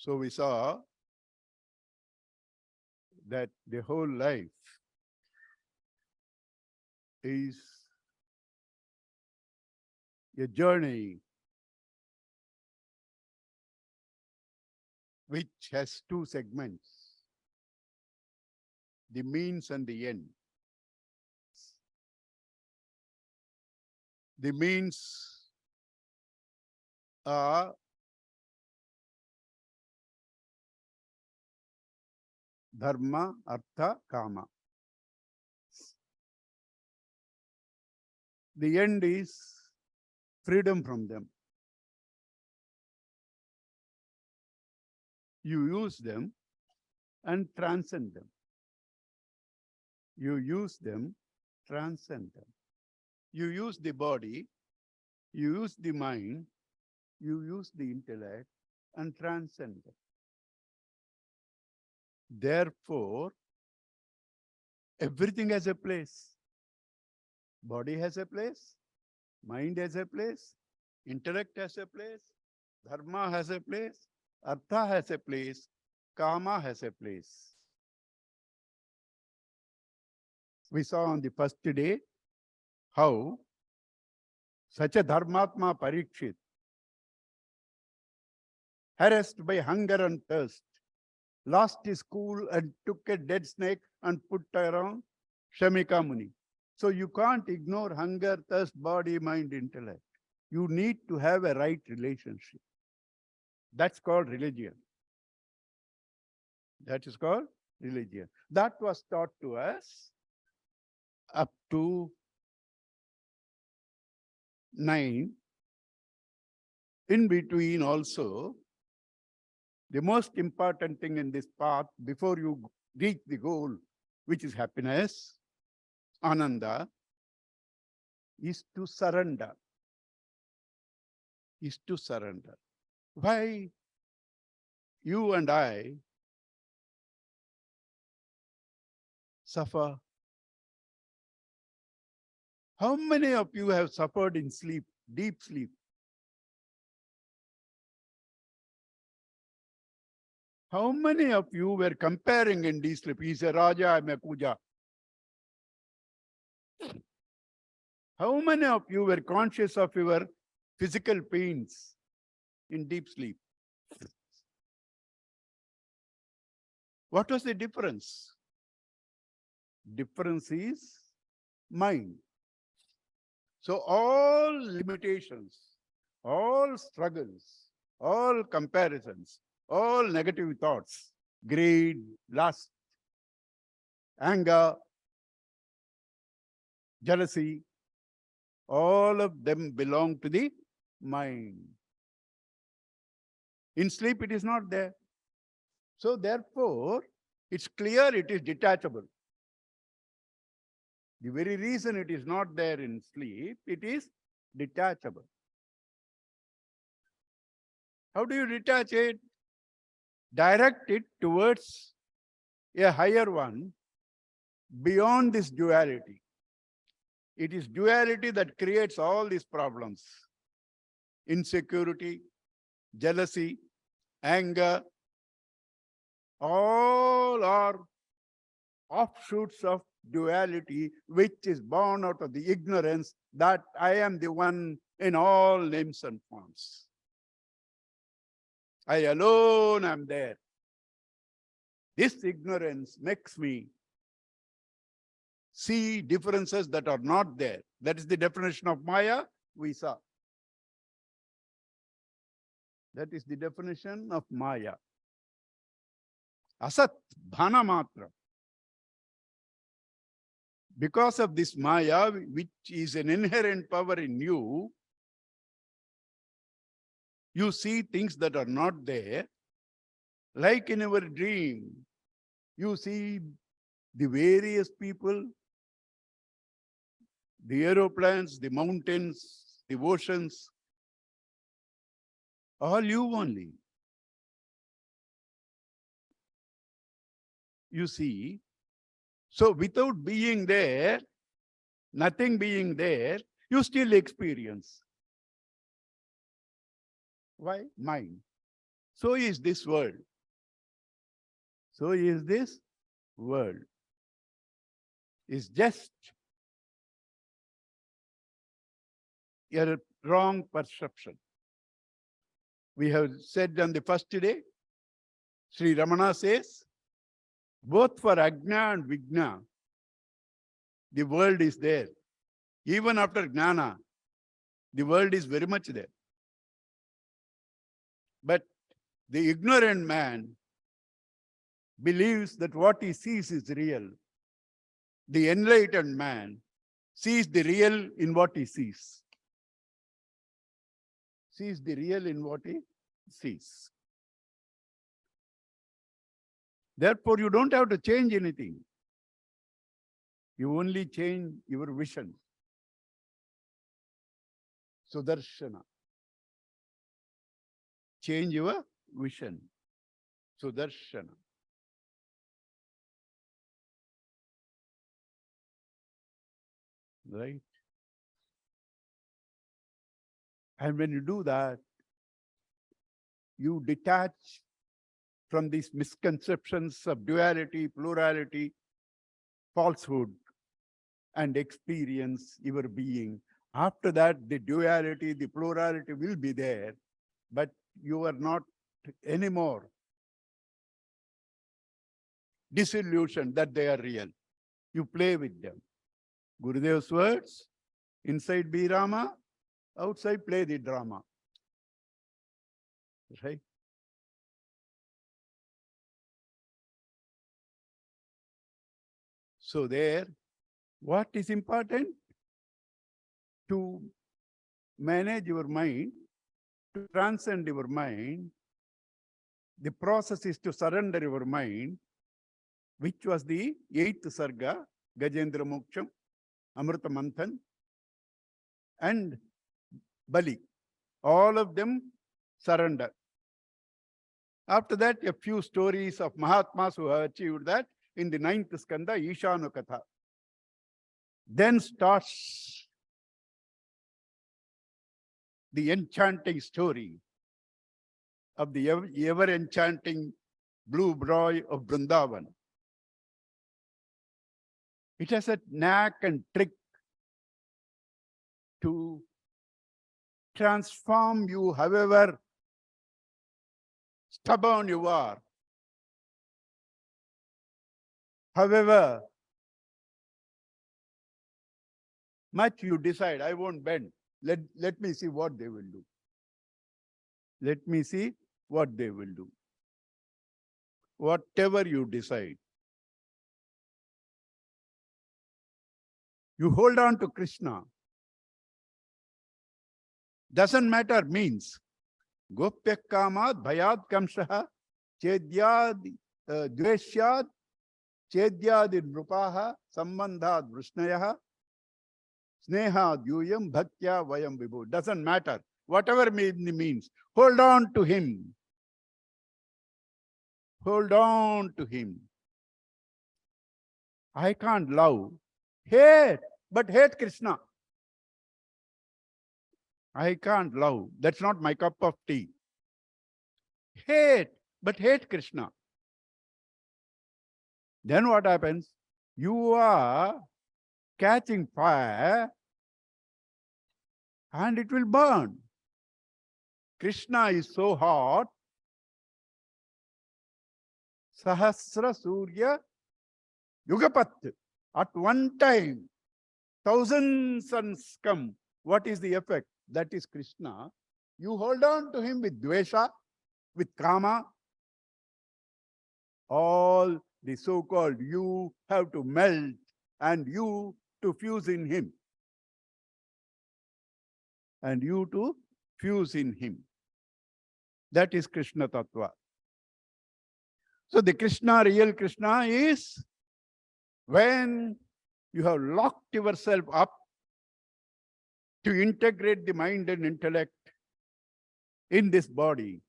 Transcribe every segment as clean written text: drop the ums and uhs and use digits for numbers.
So we saw that the whole life is a journey which has two segments, the means and the end. The means are dharma, artha, kama. The end is freedom from them. You use them and transcend them. You use them, transcend them. You use the body, you use the mind, you use the intellect and transcend them. Therefore, everything has a place. Body has a place, mind has a place, intellect has a place, dharma has a place, artha has a place, kama has a place. We saw on the first day how such a dharmatma Parikshit, harassed by hunger and thirst, lost his cool and took a dead snake and put around Shamika Muni. So you can't ignore hunger, thirst, body, mind, intellect. You need to have a right relationship. That's called religion. That is called religion. That was taught to us up to 9. In between also, the most important thing in this path, before you reach the goal, which is happiness, Ananda, is to surrender. Is to surrender. Why you and I suffer? How many of you have suffered in sleep, deep sleep? How many of you were comparing in deep sleep? He's a Raja, I'm a Puja. How many of you were conscious of your physical pains in deep sleep? What was the difference? Difference is mind. So all limitations, all struggles, all comparisons, all negative thoughts, greed, lust, anger, jealousy, all of them belong to the mind. In sleep, it is not there. So therefore, it's clear it is detachable. The very reason it is not there in sleep, it is detachable. How do you detach it? Direct it towards a higher one beyond this duality. It is duality that creates all these problems. Insecurity, jealousy, anger, all are offshoots of duality, which is born out of the ignorance that I am the one in all names and forms. I alone am there. This ignorance makes me see differences that are not there. That is the definition of Maya we saw. That is the definition of Maya. Asat, bhana matra. Because of this Maya, which is an inherent power in you, you see things that are not there. Like in our dream, you see the various people, the aeroplanes, the mountains, the oceans, all you only. You see, so without being there, nothing being there, you still experience. Why? Mind. So is this world. So is this world. It's just a wrong perception. We have said on the first day, Sri Ramana says, both for Ajna and Vigna, the world is there. Even after Jnana, the world is very much there. But the ignorant man believes that what he sees is real. The enlightened man sees the real in what he sees. Sees the real in what he sees. Therefore, you don't have to change anything. You only change your vision. Sudarshana. Change your vision. Sudarshana. Right? And when you do that, you detach from these misconceptions of duality, plurality, falsehood, and experience your being. After that, the duality, the plurality will be there, but you are not anymore disillusioned that they are real. You play with them. Gurudev's words, inside be Rama, outside play the drama. Right? So there, what is important? To manage your mind, to transcend your mind, the process is to surrender your mind, which was the 8th Sarga, Gajendra Moksham, Amrita Manthan, and Bali. All of them surrender. After that, a few stories of Mahatmas who have achieved that in the 9th Skanda, Ishanu Katha. Then starts the enchanting story of the ever-enchanting blue boy of Vrindavan. It has a knack and trick to transform you, however stubborn you are, however much you decide, I won't bend. Let me see what they will do. Let me see what they will do. Whatever you decide. You hold on to Krishna. Doesn't matter means. Gopya kamad bhayad kamshaha chedyad dveshyad chedyad nrupaha sambandhad vrishnayaha snehad yuyam bhaktya vayam vibhu. Doesn't matter. Whatever means. Hold on to him. Hold on to him. I can't love. Hate, but hate Krishna. I can't love. That's not my cup of tea. Hate, but hate Krishna. Then what happens? You are catching fire and it will burn. Krishna is so hot. Sahasra Surya Yugapat. At one time, 1,000 suns come. What is the effect? That is Krishna. You hold on to him with dvesha, with kama. All the so-called you have to melt and you to fuse in him. And you to fuse in him. That is Krishna Tattva. So the Krishna, real Krishna is when you have locked yourself up to integrate the mind and intellect in this body,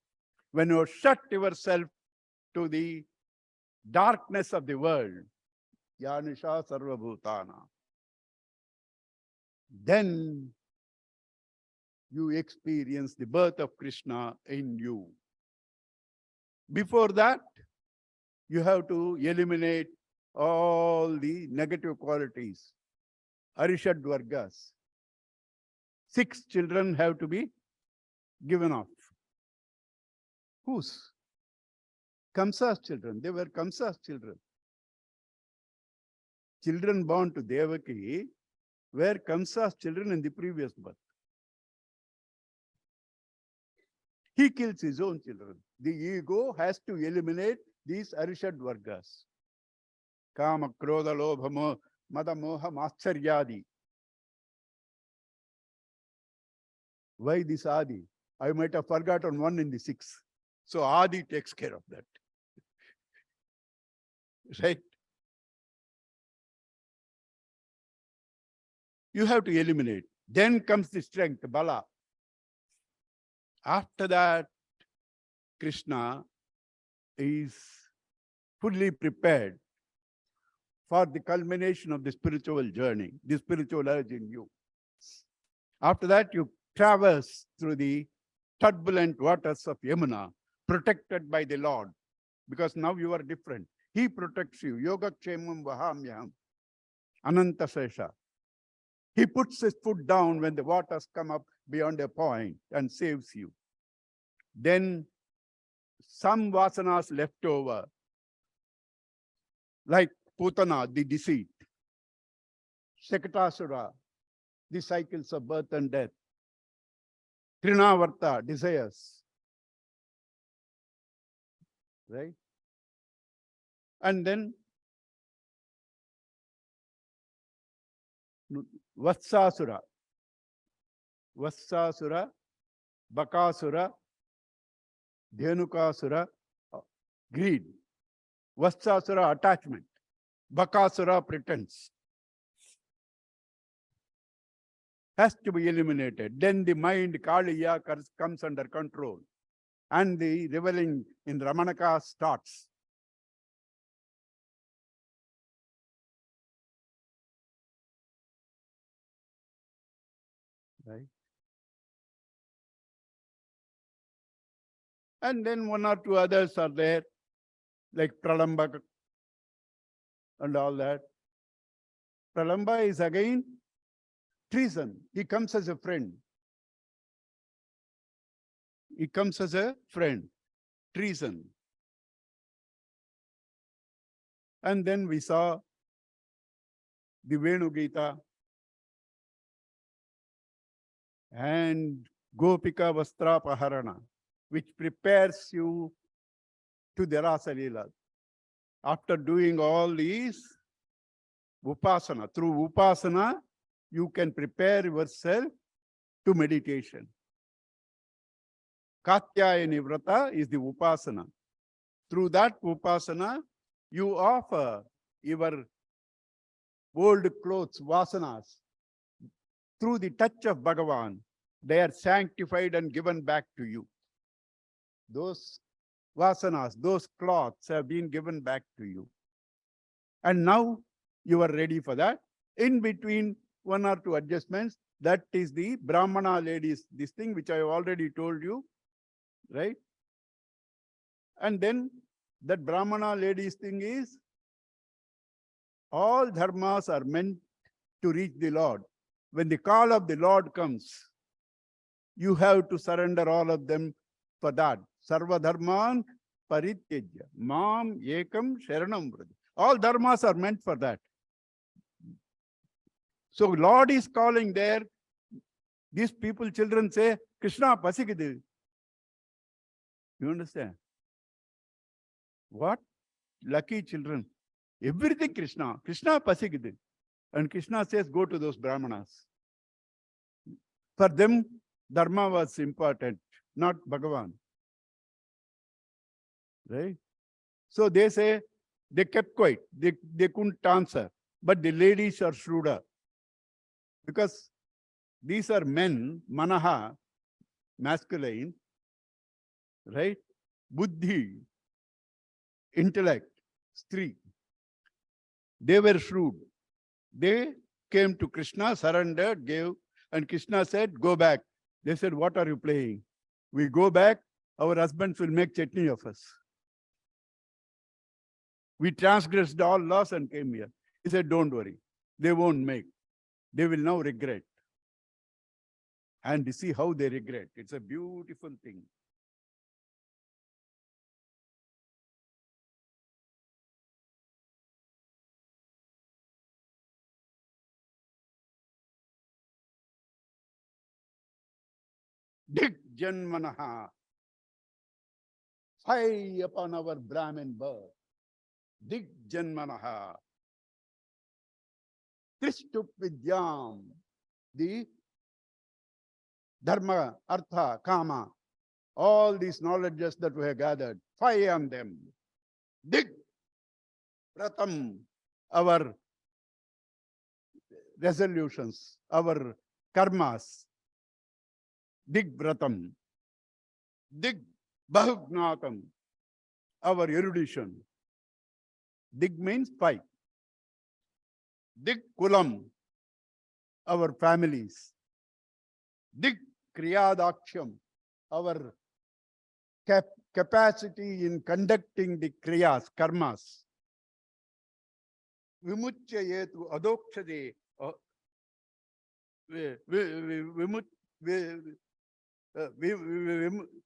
when you shut yourself to the darkness of the world, Yanisha Sarvabhutana, then you experience the birth of Krishna in you. Before that, you have to eliminate all the negative qualities, Arishad Vargas. 6 children have to be given off. Whose? Kamsa's children. They were Kamsa's children. Children born to Devaki were Kamsa's children in the previous birth. He kills his own children. The ego has to eliminate these Arishad Vargas. Kama, Krodha, Lobha, Mada, Moha, Macharyadi. Why this Adi? I might have forgotten one in the 6. So Adi takes care of that. Right? You have to eliminate. Then comes the strength, Bala. After that, Krishna is fully prepared for the culmination of the spiritual journey, the spiritual urge in you. After that, you traverse through the turbulent waters of Yamuna, protected by the Lord, because now you are different. He protects you. Yoga Kshemam Vahamyam. Ananta Sesha. He puts his foot down when the waters come up beyond a point and saves you. Then some vasanas left over, like Putana, the deceit, Shakatasura, the cycles of birth and death, Trinavarta, desires, right? And then Vatsasura, Bakasura, Dhenukasura, greed. Vatsasura, attachment. Bakasura, pretense. Has to be eliminated. Then the mind, Kaliya, comes under control. And the reveling in Ramanaka starts. Right? And then 1 or 2 others are there, like Pralamba and all that. Pralamba is again treason. He comes as a friend. He comes as a friend. Treason. And then we saw the Venu Gita and Gopika Vastra Paharana, which prepares you to the Rasa Leela. After doing all these, Upasana, through Upasana, you can prepare yourself to meditation. Katyayani Vrata is the Upasana. Through that Upasana, you offer your old clothes, vasanas, through the touch of Bhagavan. They are sanctified and given back to you. Those vasanas, those cloths have been given back to you. And now you are ready for that. In between 1 or 2 adjustments, that is the Brahmana ladies, this thing which I have already told you, right? And then that Brahmana ladies thing is, all dharmas are meant to reach the Lord. When the call of the Lord comes, you have to surrender all of them for that. Sarva dharman parityajya. Mam ekam sharanam vraj. All dharmas are meant for that. So Lord is calling there. These people, children say, Krishna pasikidi. You understand? What? Lucky children. Everything Krishna. Krishna pasikidi. And Krishna says, go to those Brahmanas. For them, Dharma was important, not Bhagavan. Right? So they say, they kept quiet. They couldn't answer. But the ladies are shrewder. Because these are men, manaha, masculine, right? Buddhi, intellect, stri. They were shrewd. They came to Krishna, surrendered, gave, and Krishna said, go back. They said, what are you playing? We go back, our husbands will make chutney of us. We transgressed all laws and came here. He said, don't worry. They won't make. They will now regret. And see how they regret. It's a beautiful thing. Dig Janmanaha. High upon our Brahmin birth. Dig Janmanaha. Trishtup Vidyam. The Dharma, Artha, Kama. All these knowledges that we have gathered. Fire on them. Dig Pratam. Our resolutions. Our karmas. Dig Vratam. Dig Bahugnatam. Our erudition. Dig means five. Dig Kulam. Our families. Dig Kriyadaksham. Our capacity in conducting the kriyas, karmas. Vimuchya yetu adokshade.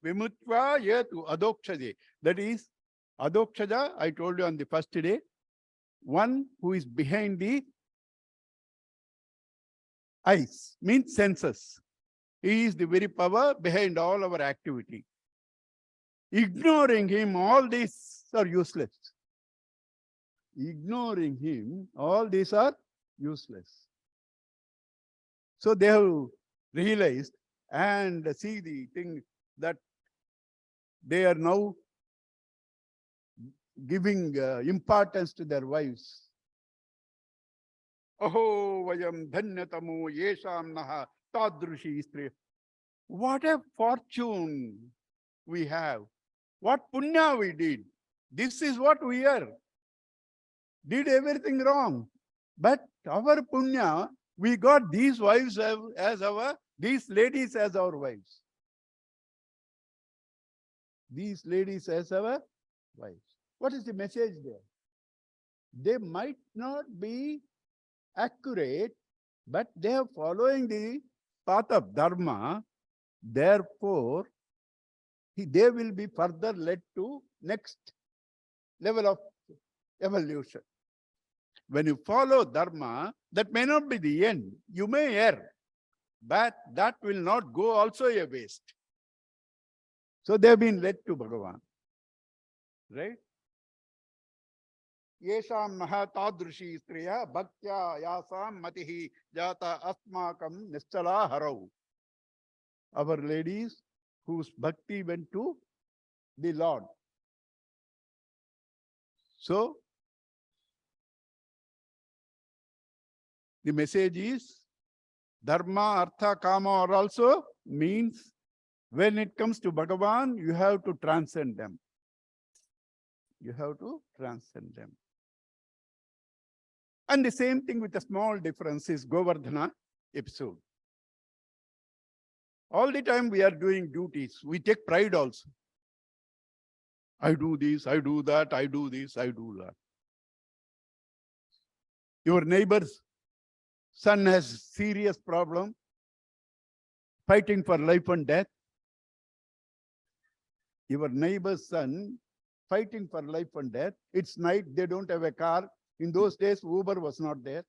Vimutva yetu adokshade. That is, adokshada, I told you on the first day, one who is behind the eyes, means senses. He is the very power behind all our activity. Ignoring him, all these are useless. Ignoring him, all these are useless. So they have realized and see the thing that they are now giving importance to their wives. Aho vayam dhanyatamo yesham naha tadrushi istri. What a fortune we have. What punya we did. This is what we are. Did everything wrong. But our punya, we got these wives as our, these ladies as our wives. These ladies as our wives. What is the message there? They might not be accurate, but they are following the path of dharma. Therefore, they will be further led to next level of evolution. When you follow dharma, that may not be the end. You may err, but that will not go also a waste. So they have been led to Bhagavan. Right? Yesham maha tadrushi striya bhaktya yasam matihi jata asmakam nischala harau. Our ladies whose bhakti went to the Lord. So, the message is dharma, artha, kama are also means when it comes to Bhagavan, you have to transcend them. You have to transcend them. And the same thing with a small difference is Govardhana episode. All the time we are doing duties. We take pride also. I do this, I do that, I do this, I do that. Your neighbor's son has serious problem, fighting for life and death. Your neighbor's son fighting for life and death. It's night, they don't have a car. In those days, Uber was not there.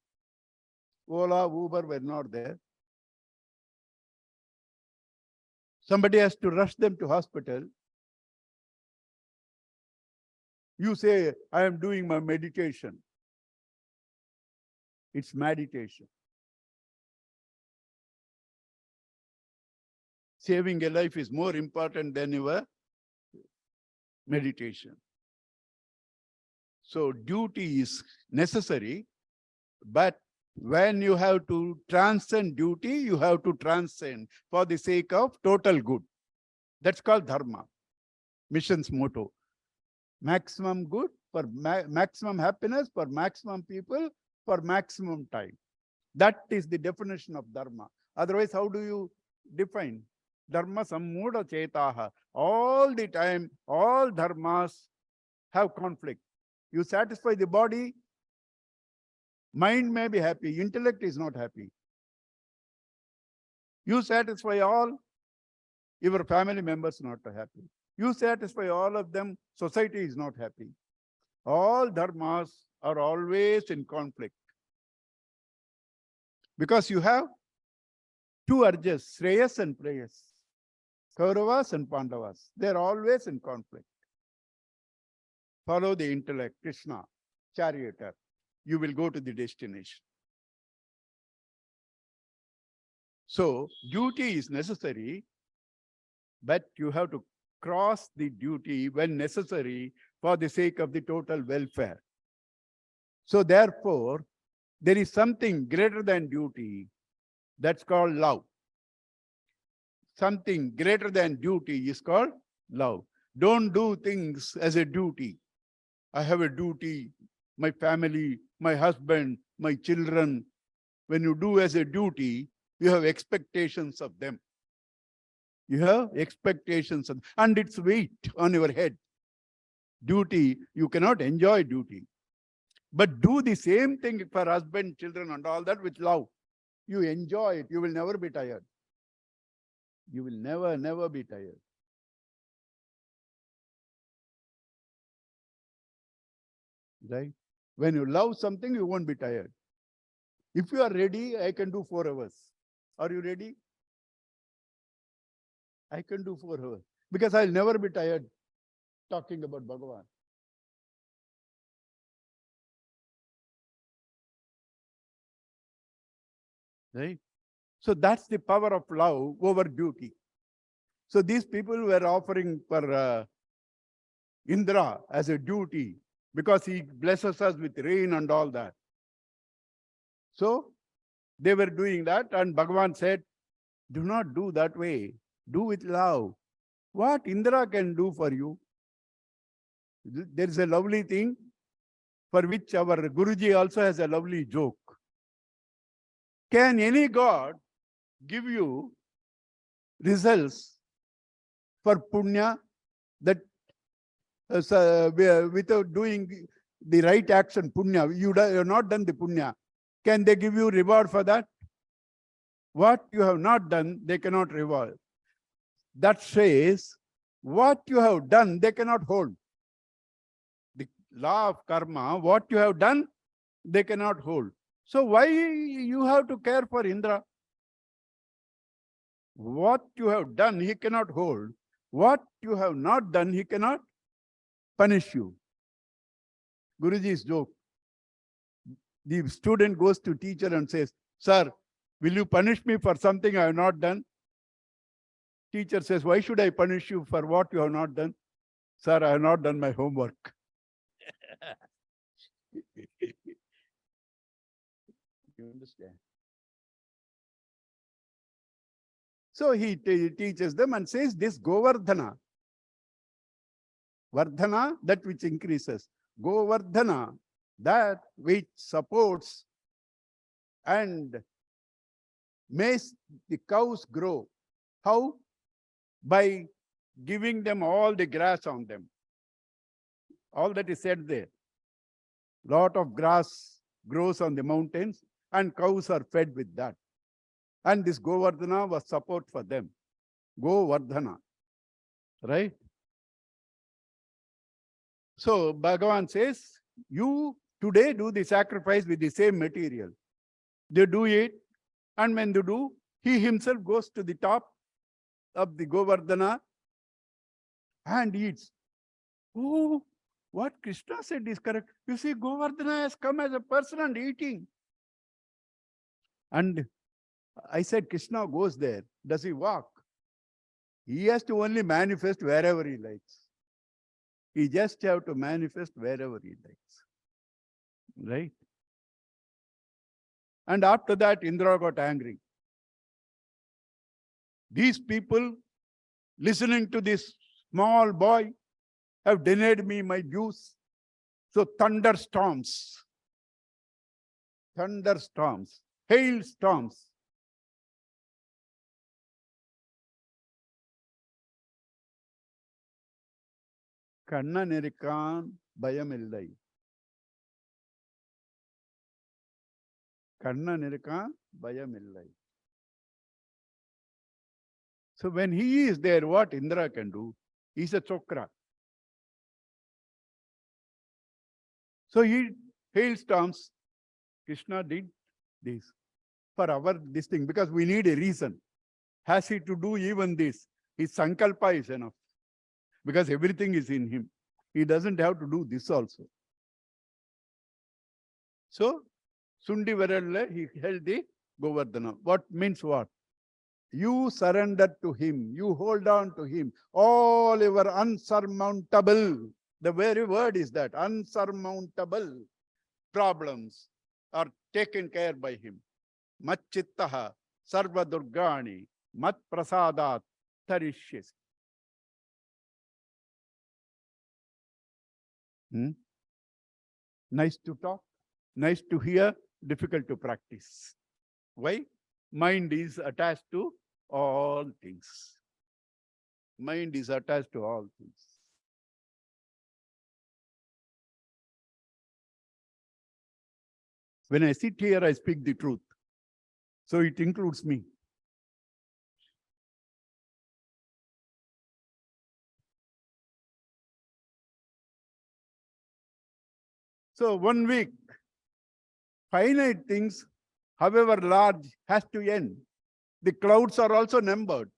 Ola, Uber were not there. Somebody has to rush them to hospital. You say, I am doing my meditation. It's meditation. Saving a life is more important than your meditation. So duty is necessary, but when you have to transcend duty, you have to transcend for the sake of total good. That's called dharma, mission's motto. Maximum good for maximum happiness for maximum people for maximum time. That is the definition of dharma. Otherwise, how do you define? Dharma sammuda chetaha. All the time, all dharmas have conflict. You satisfy the body, mind may be happy, intellect is not happy. You satisfy all, your family members not happy. You satisfy all of them, society is not happy. All dharmas are always in conflict. Because you have two urges, Shreyas and Preyas. Kauravas and Pandavas. They're always in conflict. Follow the intellect, Krishna, charioteer. You will go to the destination. So, duty is necessary, but you have to cross the duty when necessary for the sake of the total welfare. So, therefore, there is something greater than duty that's called love. Something greater than duty is called love. Don't do things as a duty. I have a duty, my family, my husband, my children. When you do as a duty, you have expectations of them. You have expectations of, and it's weight on your head. Duty, you cannot enjoy duty. But do the same thing for husband, children, and all that with love. You enjoy it. You will never be tired. You will never be tired. Right? When you love something, you won't be tired. If you are ready, I can do 4 hours. Are you ready? I can do 4 hours. Because I'll never be tired talking about Bhagavan. Right? So that's the power of love over duty. So these people were offering for Indra as a duty because he blesses us with rain and all that. So they were doing that, and Bhagavan said, do not do that way. Do with love. What Indra can do for you? There is a lovely thing for which our Guruji also has a lovely joke. Can any god give you results for punya that without doing the right action, punya, you have not done the punya? Can they give you reward for that? What you have not done, they cannot reward. That says, what you have done, they cannot hold. The law of karma, what you have done, they cannot hold. So why you have to care for Indra? What you have done, he cannot hold. What you have not done, he cannot punish you. Guruji's joke. The student goes to teacher and says, sir, will you punish me for something I have not done? Teacher says, why should I punish you for what you have not done? Sir, I have not done my homework. You understand? So he teaches them and says, this Govardhana, Vardhana, that which increases. Govardhana, that which supports and makes the cows grow. How? By giving them all the grass on them. All that is said there. Lot of grass grows on the mountains and cows are fed with that. And this Govardhana was support for them. Govardhana. Right? So Bhagavan says, you today do the sacrifice with the same material. They do it, and when they do, he himself goes to the top of the Govardhana and eats. Oh, what Krishna said is correct. You see, Govardhana has come as a person and eating. And I said, Krishna goes there. Does he walk? He has to only manifest wherever he likes. He just have to manifest wherever he likes. Right? And after that, Indra got angry. These people, listening to this small boy, have denied me my dues. So thunderstorms, hailstorms. Kannan irkan bayam illai. Kannan irukan, bayam illai. So when he is there, what Indra can do? He's a chokra. So he hailstorms. Krishna did this for our this thing because we need a reason. Has he to do even this? His sankalpa is enough because everything is in him. He doesn't have to do this also. So Sundi Varalla, he held the Govardhana. What means what? You surrender to him. You hold on to him. All your unsurmountable, the very word is that, unsurmountable problems are taken care by him. Machittaha sarva durgani mat prasadat tarishyasi. Nice to talk, nice to hear, difficult to practice. Why? Mind is attached to all things. Mind is attached to all things. When I sit here, I speak the truth. So it includes me. So 1 week, finite things, however large, has to end. The clouds are also numbered.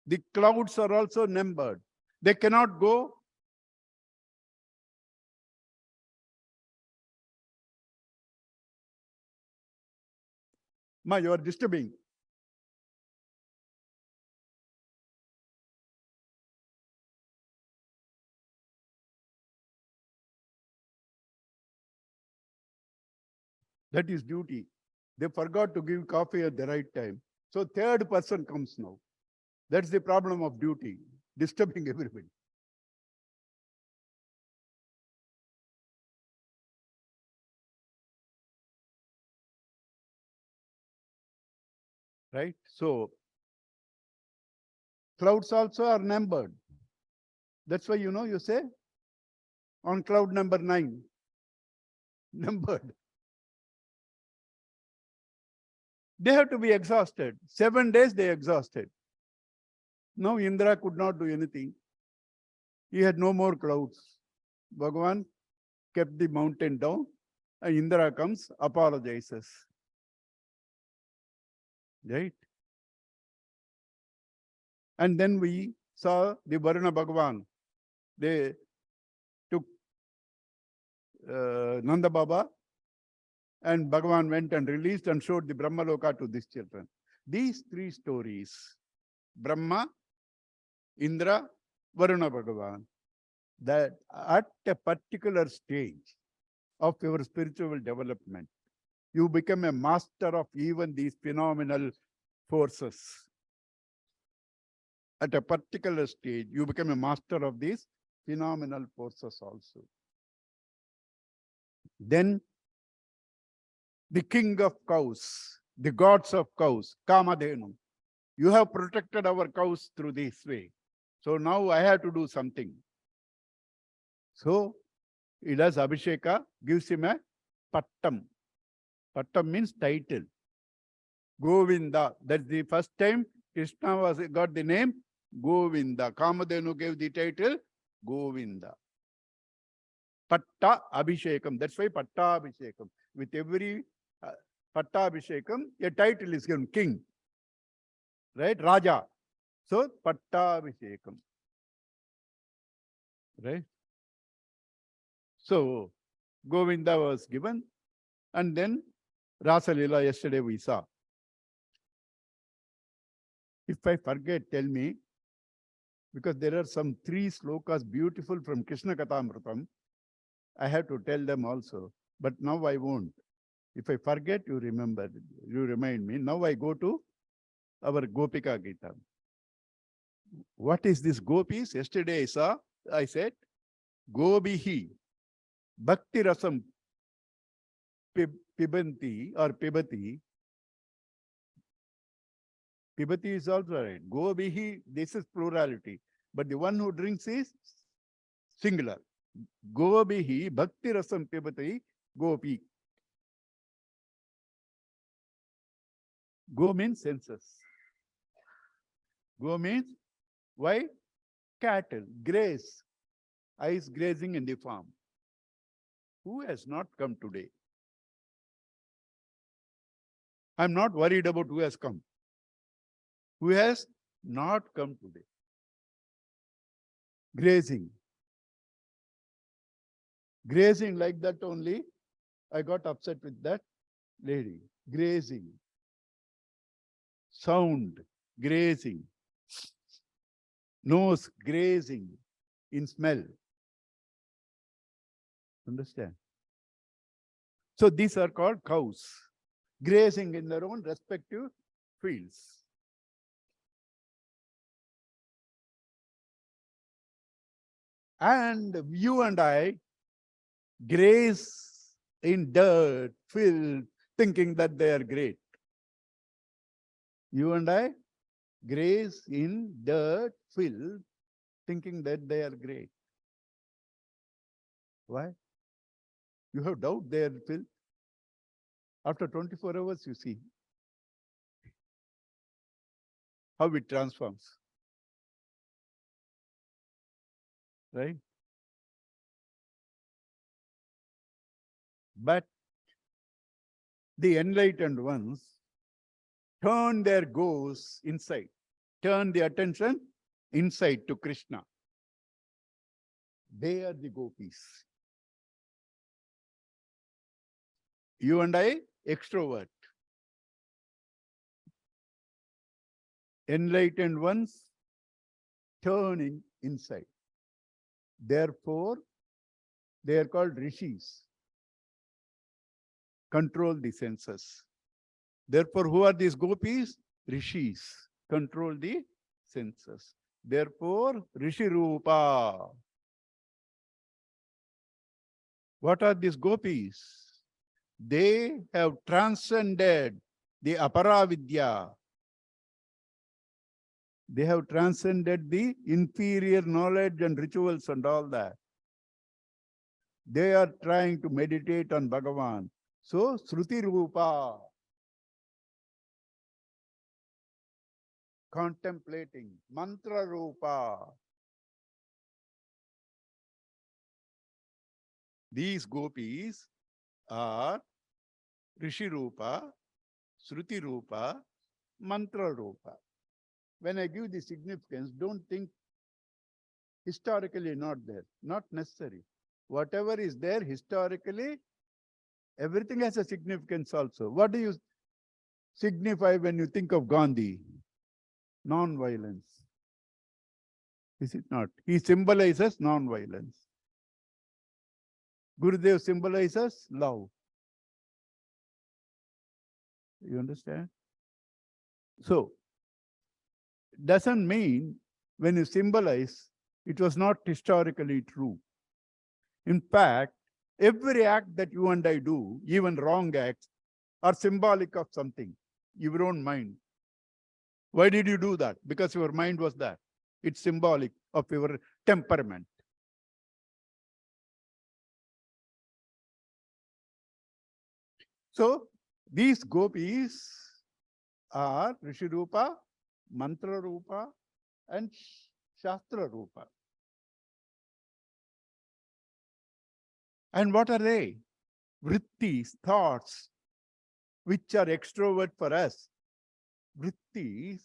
The clouds are also numbered. They cannot go. Ma, you are disturbing. That is duty. They forgot to give coffee at the right time. So third person comes now. That's the problem of duty, disturbing everybody. Right? So clouds also are numbered. That's why, you say on cloud number 9, numbered. They have to be exhausted. 7 days they exhausted. Now Indra could not do anything. He had no more clouds. Bhagavan kept the mountain down and Indra comes, apologizes. Right? And then we saw the Varuna Bhagavan. They took Nanda Baba and Bhagavan went and released and showed the Brahmaloka to these children. These 3 stories, Brahma, Indra, Varuna Bhagavan, that at a particular stage of your spiritual development, you become a master of even these phenomenal forces. At a particular stage, you become a master of these phenomenal forces also. Then the king of cows, the gods of cows, Kamadhenu, you have protected our cows through this way. So now I have to do something. So he does Abhisheka, gives him a pattam. Pattam means title. Govinda. That's the first time Krishna got the name Govinda. Kamadhenu gave the title Govinda. Patta Abhishekam. That's why Patta Abhishekam. With every Patta Abhishekam, a title is given, king. Right? Raja. So Patta Abhishekam. Right? So Govinda was given. And then Rasa Leela yesterday we saw. If I forget, tell me, because there are some 3 slokas beautiful from Krishna Kathamritam. I have to tell them also, but now I won't. If I forget, you remember, you remind me. Now I go to our Gopika Gita. What is this gopis? Yesterday I said, Gobihi, Bhakti Rasam Pibanti or Pibati. Pibati is also right. Gobihi, this is plurality. But the one who drinks is singular. Gobihi bhakti rasam pibati gopi. Go means senses. Go means why? Cattle, graze, eyes grazing in the farm. Who has not come today? I'm not worried about who has come. Who has not come today? Grazing. Grazing like that only. I got upset with that lady. Grazing. Sound. Grazing. Nose grazing in smell. Understand? So these are called cows, grazing in their own respective fields. And you and I graze in dirt, filth, thinking that they are great. You and I graze in dirt, filth, thinking that they are great. Why? You have doubt they are filth. After 24 hours, you see how it transforms. Right? But the enlightened ones turn their goals inside, turn the attention inside to Krishna. They are the gopis. You and I, extrovert. Enlightened ones turning inside. Therefore, they are called rishis. Control the senses. Therefore, who are these gopis? Rishis. Control the senses. Therefore, Rishi Rupa. What are these gopis? They have transcended the aparavidya. They have transcended the inferior knowledge and rituals and all that. They are trying to meditate on Bhagavan. So, Sruti Rupa, contemplating, Mantra Rupa. These gopis are Rishi Rupa, Sruti Rupa, Mantra Rupa. When I give the significance, don't think historically not there, not necessary. Whatever is there historically, everything has a significance also. What do you signify when you think of Gandhi? Non-violence. Is it not? He symbolizes non-violence. Gurudev symbolizes love. You understand? So, doesn't mean when you symbolize, it was not historically true. In fact, every act that you and I do, even wrong acts, are symbolic of something, your own mind. Why did you do that? Because your mind was that. It's symbolic of your temperament. So, these gopis are Rishi Rupa, Mantra Rupa, and Shastra Rupa. And what are they? Vrittis, thoughts, which are extrovert for us. Vrittis,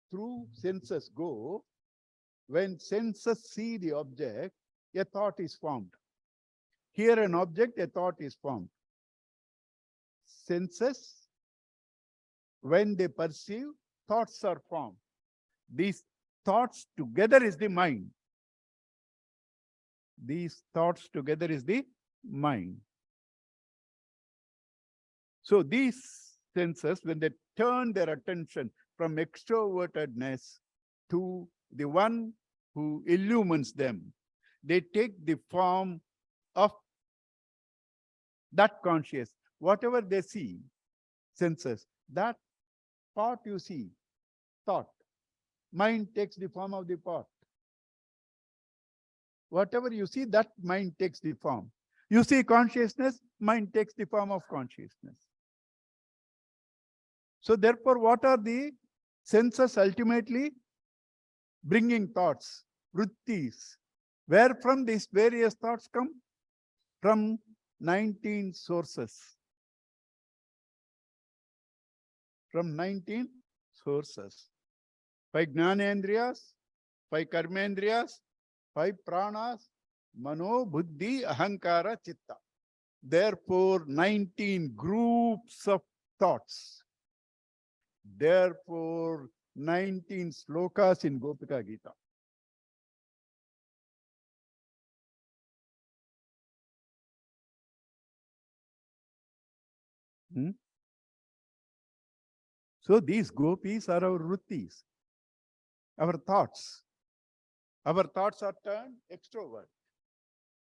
through senses go. When senses see the object, a thought is formed. Here an object, a thought is formed. Senses, when they perceive, thoughts are formed. These thoughts together is the mind. These thoughts together is the mind. So these senses, when they turn their attention from extrovertedness to the one who illumines them, they take the form of that conscious. Whatever they see, senses, that part you see, thought. Mind takes the form of the pot. Whatever you see, that mind takes the form. You see consciousness, mind takes the form of consciousness. So therefore, what are the senses ultimately? Bringing thoughts, vrittis. Where from these various thoughts come? From 19 sources. From 19 sources. 5 Jnanendriyas, 5 Karmendriyas, 5 Pranas, Mano, Buddhi, Ahankara, Chitta. Therefore, 19 groups of thoughts. Therefore, 19 slokas in Gopika Gita. So these gopis are our vrittis, our thoughts. Our thoughts are turned extrovert.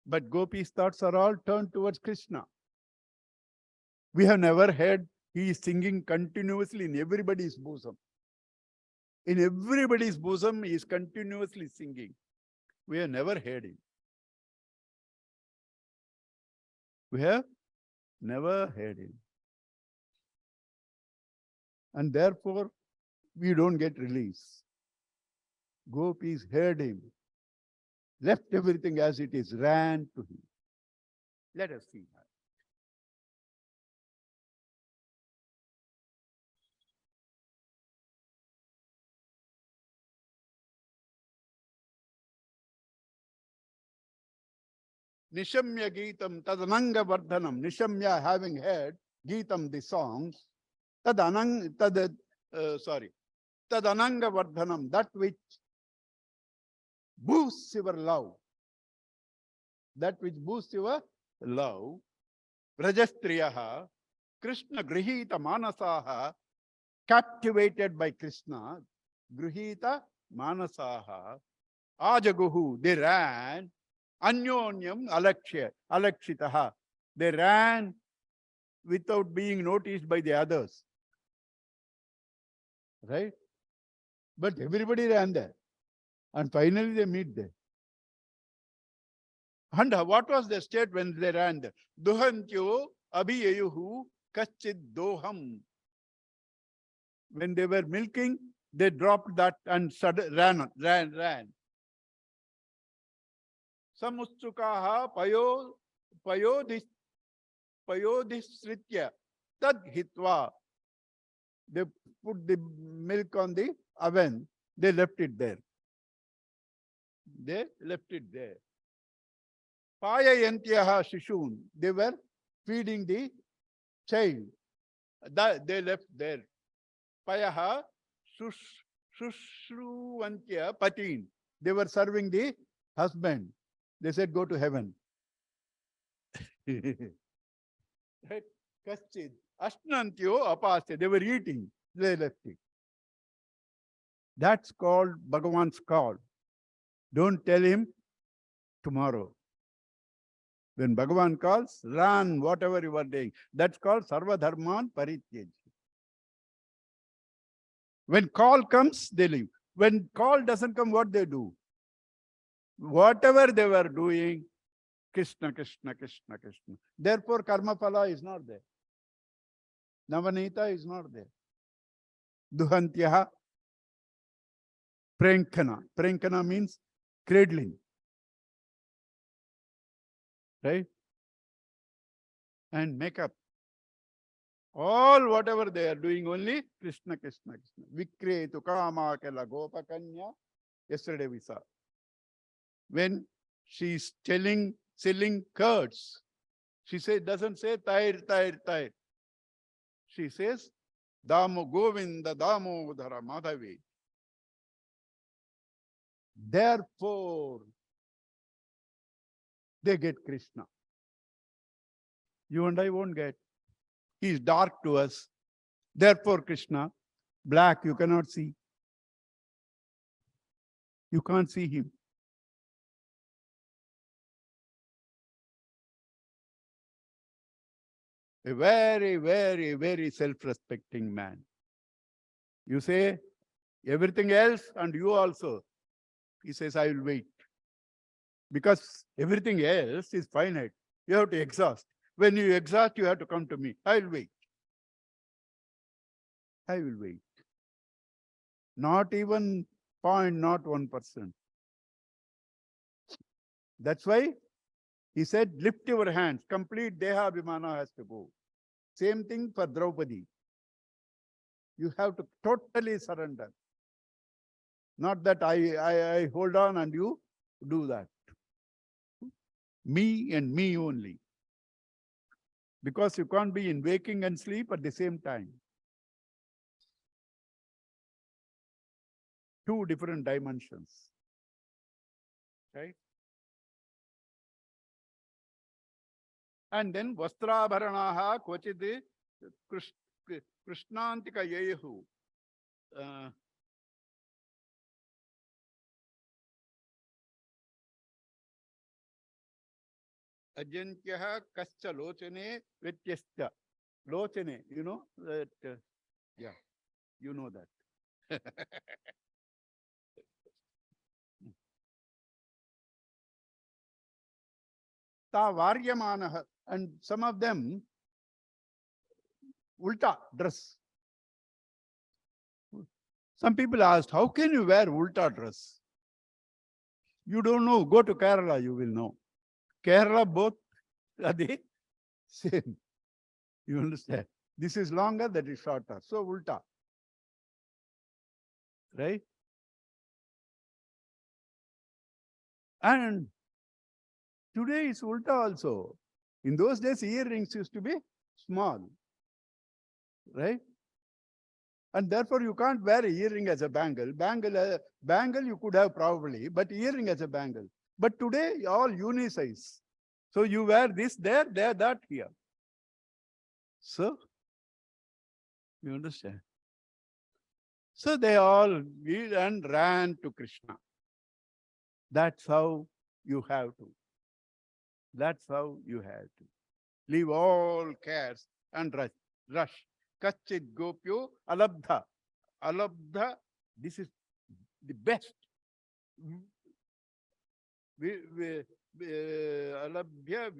But gopis' thoughts are all turned towards Krishna. We have never heard he is singing continuously in everybody's bosom. In everybody's bosom, he is continuously singing. We have never heard him. We have never heard him. And therefore, we don't get release. Gopis heard him, left everything as it is, ran to him. Let us see that. Nishamya Geetam Tadananga Vardhanam. Nishamya, having heard Geetam, the songs, Tadananga Vardhanam, that which boosts your love. That which boosts your love. Rajastriyaha, Krishna Grihita Manasaha, captivated by Krishna, Grihita Manasaha, Ajaguhu, they ran, Anyonyam Alakshitaha, they ran without being noticed by the others. Right? But everybody ran there. And finally they meet there. And what was the state when they ran there? Duhantyo abhiyayuhu kaschid doham. When they were milking, they dropped that and ran. Samustsukaha payodhisritya tad hitva. They put the milk on the oven. They left it there. They left it there. Payayantyaha shishun. They were feeding the child. They left there. Payaha shushruantya patin. They were serving the husband. They said, go to heaven. Right? Kaschid. Ashnantyo apasya. They were eating. They left it. That's called Bhagavan's call. Don't tell him tomorrow. When Bhagavan calls, run whatever you are doing. That's called Sarva Dharman Parityaj. When call comes, they leave. When call doesn't come, what they do? Whatever they were doing, Krishna, Krishna, Krishna, Krishna. Therefore, Karma Phala is not there. Navanita is not there. Duhantyaha Prenkana. Prenkana means cradling. Right? And makeup. All whatever they are doing, only Krishna, Krishna, Krishna. Vikretu Kama Kala Gopakanya. Yesterday we saw. When she's selling curds, she doesn't say Tair, Tair, Tair. She says Damo Govinda Damodhara Madhavi. Therefore, they get Krishna. You and I won't get. He is dark to us. Therefore, Krishna, black, you cannot see. You can't see him. A very, very, very self-respecting man. You say everything else and you also. He says, I will wait. Because everything else is finite. You have to exhaust. When you exhaust, you have to come to me. I will wait. I will wait. Not even 0.01%. That's why he said, lift your hands. Complete Deha Abhimana has to go. Same thing for Draupadi. You have to totally surrender. Not that I hold on and you do that. Me and me only. Because you can't be in waking and sleep at the same time. Two different dimensions. Right? And then Vastrabharanaha Kvachid Krishnantika Yehu. Ajantyaha Kascha Lochane Vityastya. Lochane, you know that, yeah, you know that. Ta Varyamanaha, and some of them ulta dress. Some people asked, how can you wear ulta dress? You don't know, go to Kerala, you will know. Kerala, both are the same. You understand? This is longer, that is shorter. So ulta. Right? And today it's ulta also. In those days, earrings used to be small. Right? And therefore, you can't wear a earring as a bangle. Bangle you could have probably, but earring as a bangle. But today, all unisize. So you wear this there, that, here. So, you understand? So they all and ran to Krishna. That's how you have to. That's how you have to. Leave all cares and rush. Kachit gopyo alabdha. Alabdha, this is the best. Alabhya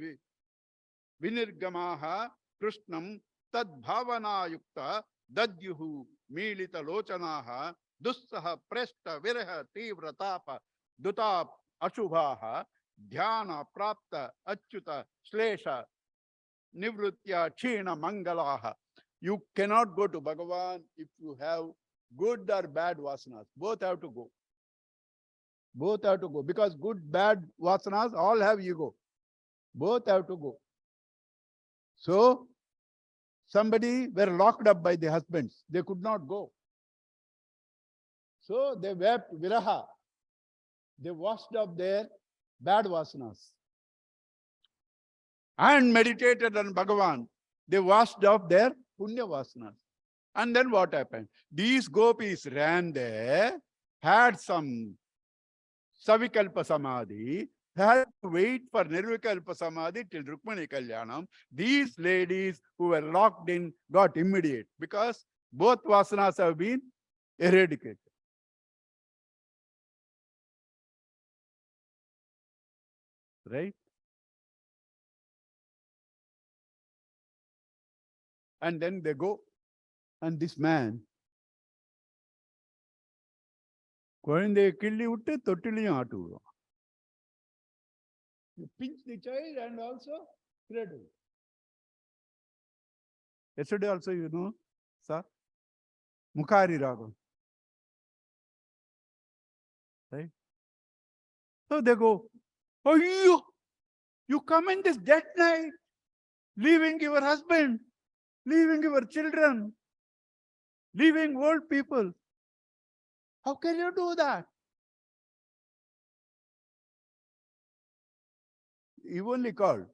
vinirgamaha krishnam tad bhavana yukta dadyuhu milita lochanaha dussaha presta viraha tivra tapa dutap ashubhaha dhyana prapta achyuta shlesha nivritya china mangalaha. You cannot go to Bhagavan if you have good or bad vasanas. Both have to go. Both have to go. Because good, bad vasanas all have ego. Both have to go. So, somebody were locked up by the husbands. They could not go. So, they wept viraha. They washed up their bad vasanas. And meditated on Bhagavan. They washed off their punya vasanas. And then what happened? These gopis ran there, had some Savikalpa Samadhi, had to wait for Nirvikalpa Samadhi till Rukmani Kalyanam. These ladies who were locked in got immediate because both vasanas have been eradicated. Right? And then they go. And this man, குழந்தையை கிள்ளி விட்டு தொட்டிலையும் ஆட்டு விடுவான். You pinch the child and also cradle. Yesterday also, you know, sir, Mukhari Ragam. Right? So they go, oh, you come in this dead night, leaving your husband, leaving your children, leaving old people. How can you do that? He only called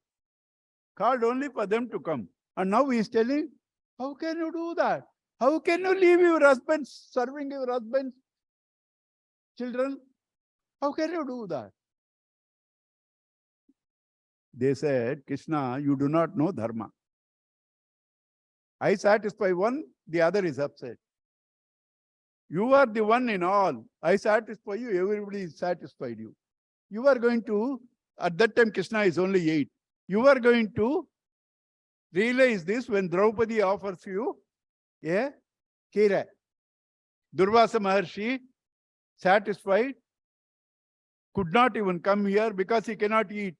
only for them to come. And now he is telling, how can you do that? How can you leave your husband, serving your husband's children? How can you do that? They said, Krishna, you do not know dharma. I satisfy one, the other is upset. You are the one in all. I satisfy you, everybody is satisfied you. You are going to At that time, Krishna is only 8. You are going to realize this when Draupadi offers you a kira. Durvasa Maharshi, satisfied, could not even come here because he cannot eat.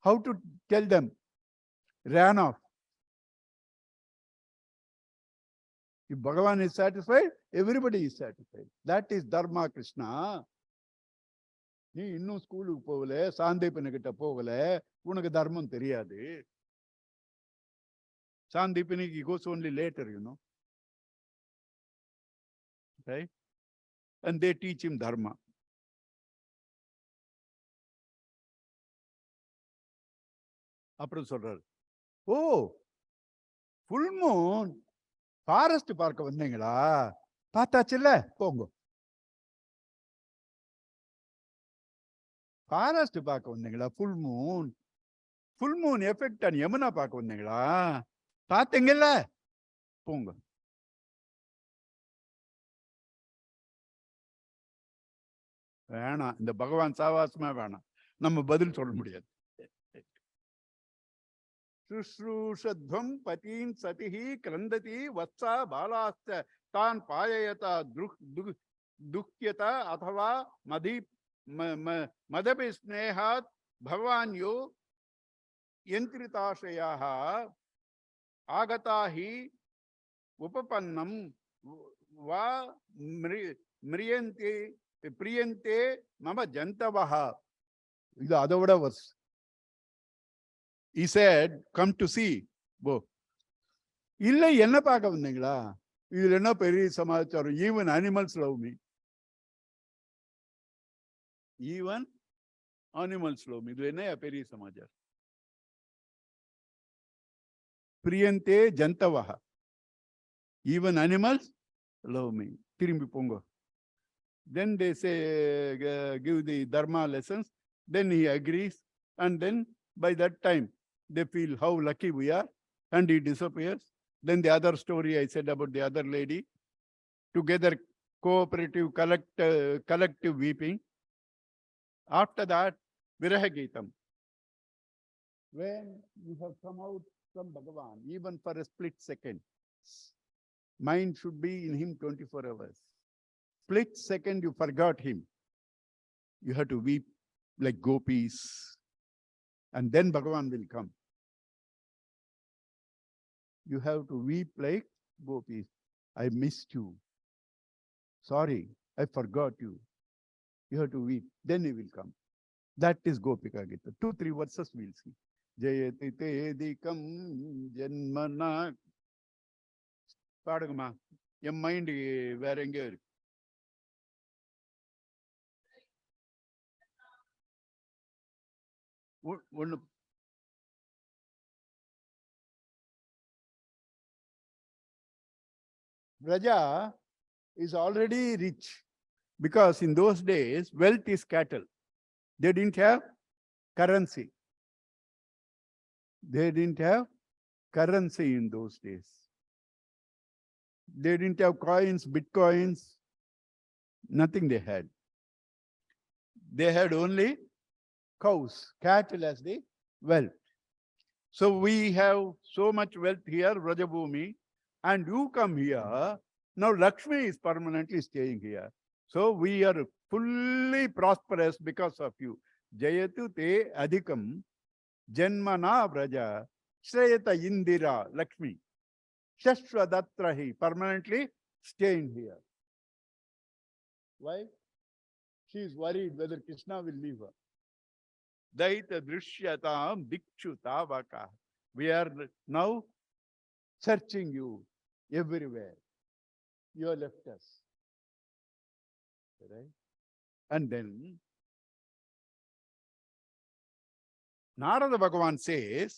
How to tell them? Ran off. If Bhagavan is satisfied, everybody is satisfied. That is Dharma Krishna. நீ இன்னும் ஸ்கூலுக்கு போகல, சாந்தீபன கிட்ட போகல, உனக்கு தர்மம் தெரியாது. Sandipani goes only later, right? And they teach him dharma. அப்புறம் சொல்றாரு, ஓ ஃபுல் மூன் ஃபாரஸ்ட் பார்க்க வந்தீங்களா? பார்த்தாச்சுல்ல, போங்க. ஃபாரஸ்ட் பார்க்க வந்தீங்களா? Full Moon effect on Yamuna பார்க்க வந்தீங்களா? பார்த்தீங்கல்ல, போங்க. வேணாம், இந்த பகவான் சாவாசமே வேணாம். நம்ம பதில் சொல்ல முடியாது. சுஷ்ரூஷத்வம் பதீன் சதிஹி கிரந்ததி வத்சா பாலாஸ்த தான் பாயயதா துக்யதா அதவா மதபி ஸ்நேகாத் பவான்யோ யந்திரிதாஷயாः ஆகதாஹி உபபன்னம் வா பிரியந்தே மம ஜந்தவஹ. இது அதை விட verse. He said, come to see. இல்லை, என்ன பார்க்க வந்தீங்களா? இதுல என்ன பெரிய சமாச்சாரம்? Even animals love me. Even animals love me. இது என்ன பெரிய சமாச்சாரம்? பிரியந்தே ஜந்தவஹ. Even animals love me. திரும்பி போங்க. Then they say, give the dharma lessons. Then he agrees. And then by that time, they feel how lucky we are. And he disappears. Then the other story I said about the other lady. Together, cooperative, collective weeping. After that, Viraha Geetam. When you have come out from Bhagavan, even for a split second, mind should be in him 24 hours. Split second you forgot him. You have to weep like gopis. And then Bhagavan will come. You have to weep like gopis. I missed you. Sorry, I forgot you. You have to weep. Then he will come. That is Gopika Gita. 2-3 verses we'll see. Jayati Tedikam Janmana. Padagama. Your mind where engaged. Raja is already rich because in those days, wealth is cattle. They didn't have currency. They didn't have currency in those days. They didn't have coins, bitcoins, nothing they had. They had only cows, cattle as the wealth. So we have so much wealth here, Vrajabhumi, and you come here. Now Lakshmi is permanently staying here. So we are fully prosperous because of you. Jayatu te adhikam janmana vraja shrayata indira Lakshmi. Shashwadatrahi, permanently staying here. Why? She is worried whether Krishna will leave her. Daita drishyatam dikshu tavaka. We are now searching you everywhere. You have left us. Right? And then Narada Bhagavan says,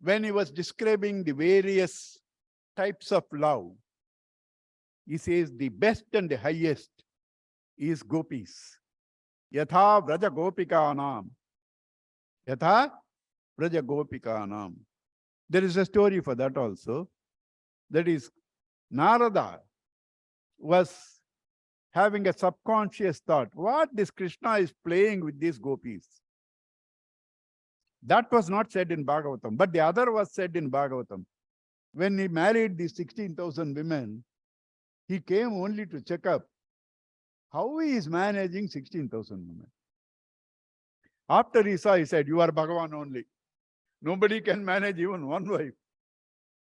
when he was describing the various types of love, he says the best and the highest is gopis. Yatha Vraja Gopikanam. Yatha Vraja Gopikanam. There is a story for that also. That is, Narada was having a subconscious thought, what this Krishna is playing with these gopis. That was not said in Bhagavatam, but the other was said in Bhagavatam. When he married the 16,000 women, he came only to check up how he is managing 16,000 women. After he saw, he said, "You are Bhagavan only. Nobody can manage even one wife.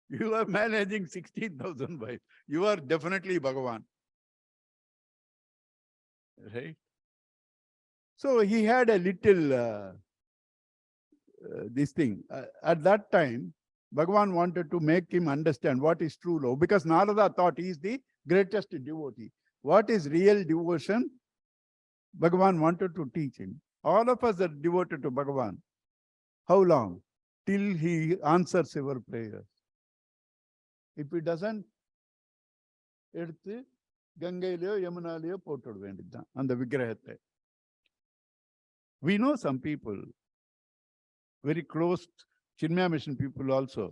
You are managing 16,000 wives. You are definitely Bhagavan." Right? So he had a little this thing. At that time, Bhagavan wanted to make him understand what is true love, because Narada thought he is the greatest devotee. What is real devotion? Bhagavan wanted to teach him. All of us are devoted to Bhagavan. How long? Till he answers our prayers. If he doesn't, எடுத்து கங்கையிலயோ யமுனாலயோ போட்டுட வேண்டியதுதான் அந்த விக்கிரகத்தை. We know some people, very close Chinmaya Mission people also.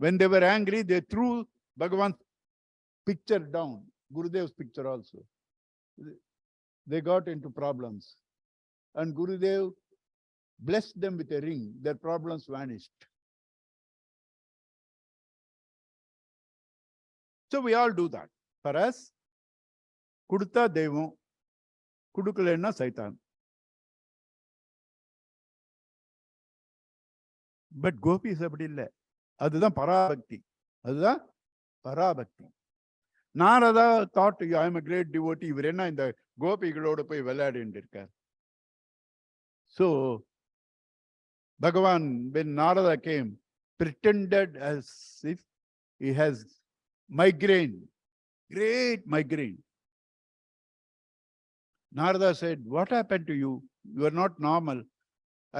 When they were angry, they threw Bhagavan's picture down, Gurudev's picture also. They got into problems. And Gurudev blessed them with a ring. Their problems vanished. So we all do that. For us, Kudutha Devam, Kudukalena Saitan. But gopis அப்படி இல்லை. அதுதான் பராபக்தி. அதுதான் பராபக்தி. Narada thought, I am a great devotee. இவர் என்ன இந்த கோபிகளோடு போய் விளையாடிட்டு இருக்கார். So Bhagavan, when Narada came, pretended as if he has migraine, great migraine. Narada said, "What happened to you? You are not normal."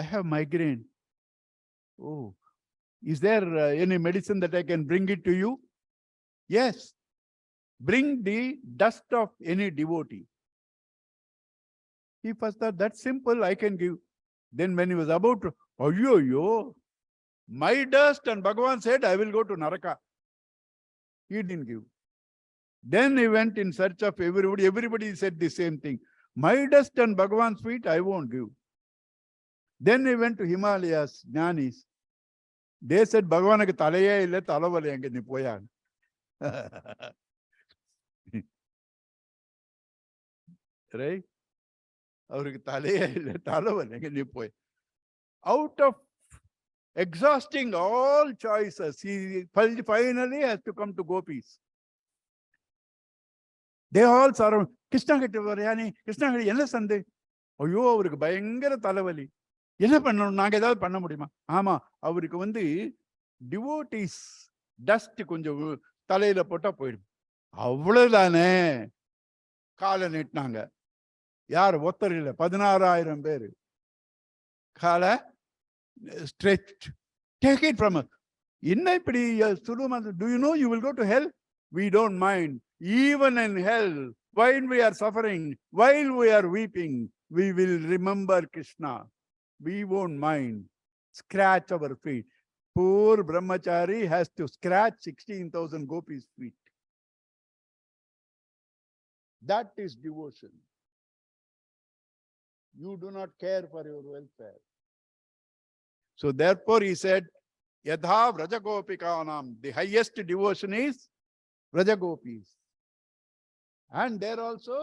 "I have migraine." "Oh, is there any medicine that I can bring it to you?" "Yes, bring the dust of any devotee." He first thought, "That's simple, I can give." Then when he was about to, "Yo, my dust," and Bhagavan said, "I will go to Naraka." He didn't give. Then he went in search of everybody. Everybody said the same thing. "My dust and Bhagavan's feet, I won't give." Then he went to Himalayas, Jnanis. They said, "Bhagavanukku thalaye illa, thalavali anga nee poya." Right? Avarukku thalaye illa, thalavali anga nee poya. Out of exhausting all choices, he finally has to come to gopis. They all surround. "Krishna kitta variyani, Krishna kitta enna sande?" "Ayyo, avarukku bayangara thalavali. என்ன பண்ணணும்? நாங்க ஏதாவது பண்ண முடியுமா?" "ஆமா, அவருக்கு வந்து devotees dust கொஞ்சம் தலையில போட்டா போயிடும்." அவ்வளவுதானே. காலை நீட்டினாங்க. யார்? ஒருத்தர் இல்லை, 16,000 பேரு. காலை stretched. "Take it from us." என்ன இப்படி சுலபமா? "Do you know you will go to hell?" "We don't mind. Even in hell, while we are suffering, while we are weeping, we will remember Krishna. We won't mind. Scratch our feet." Poor brahmachari has to scratch 16,000 gopis' feet. That is devotion. You do not care for your welfare. So therefore he said, "Yadha Vrajagopikanam." The highest devotion is Vrajagopis. And there also,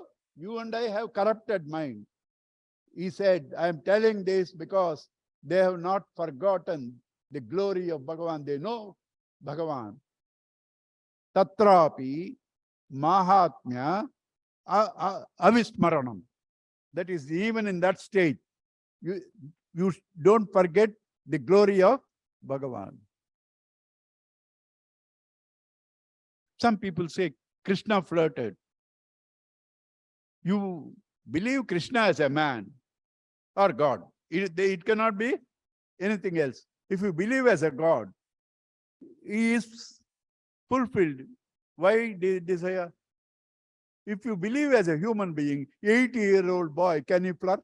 you and I have corrupted mind. He said, "I am telling this because they have not forgotten the glory of Bhagavan." They know Bhagavan. Tatrapi Mahatmya Avismaranam. That is, even in that stage, you don't forget the glory of Bhagavan. Some people say Krishna flirted. You believe Krishna as a man or God. It cannot be anything else. If you believe as a God, he is fulfilled. Why desire? If you believe as a human being, 80-year-old boy, can he flirt?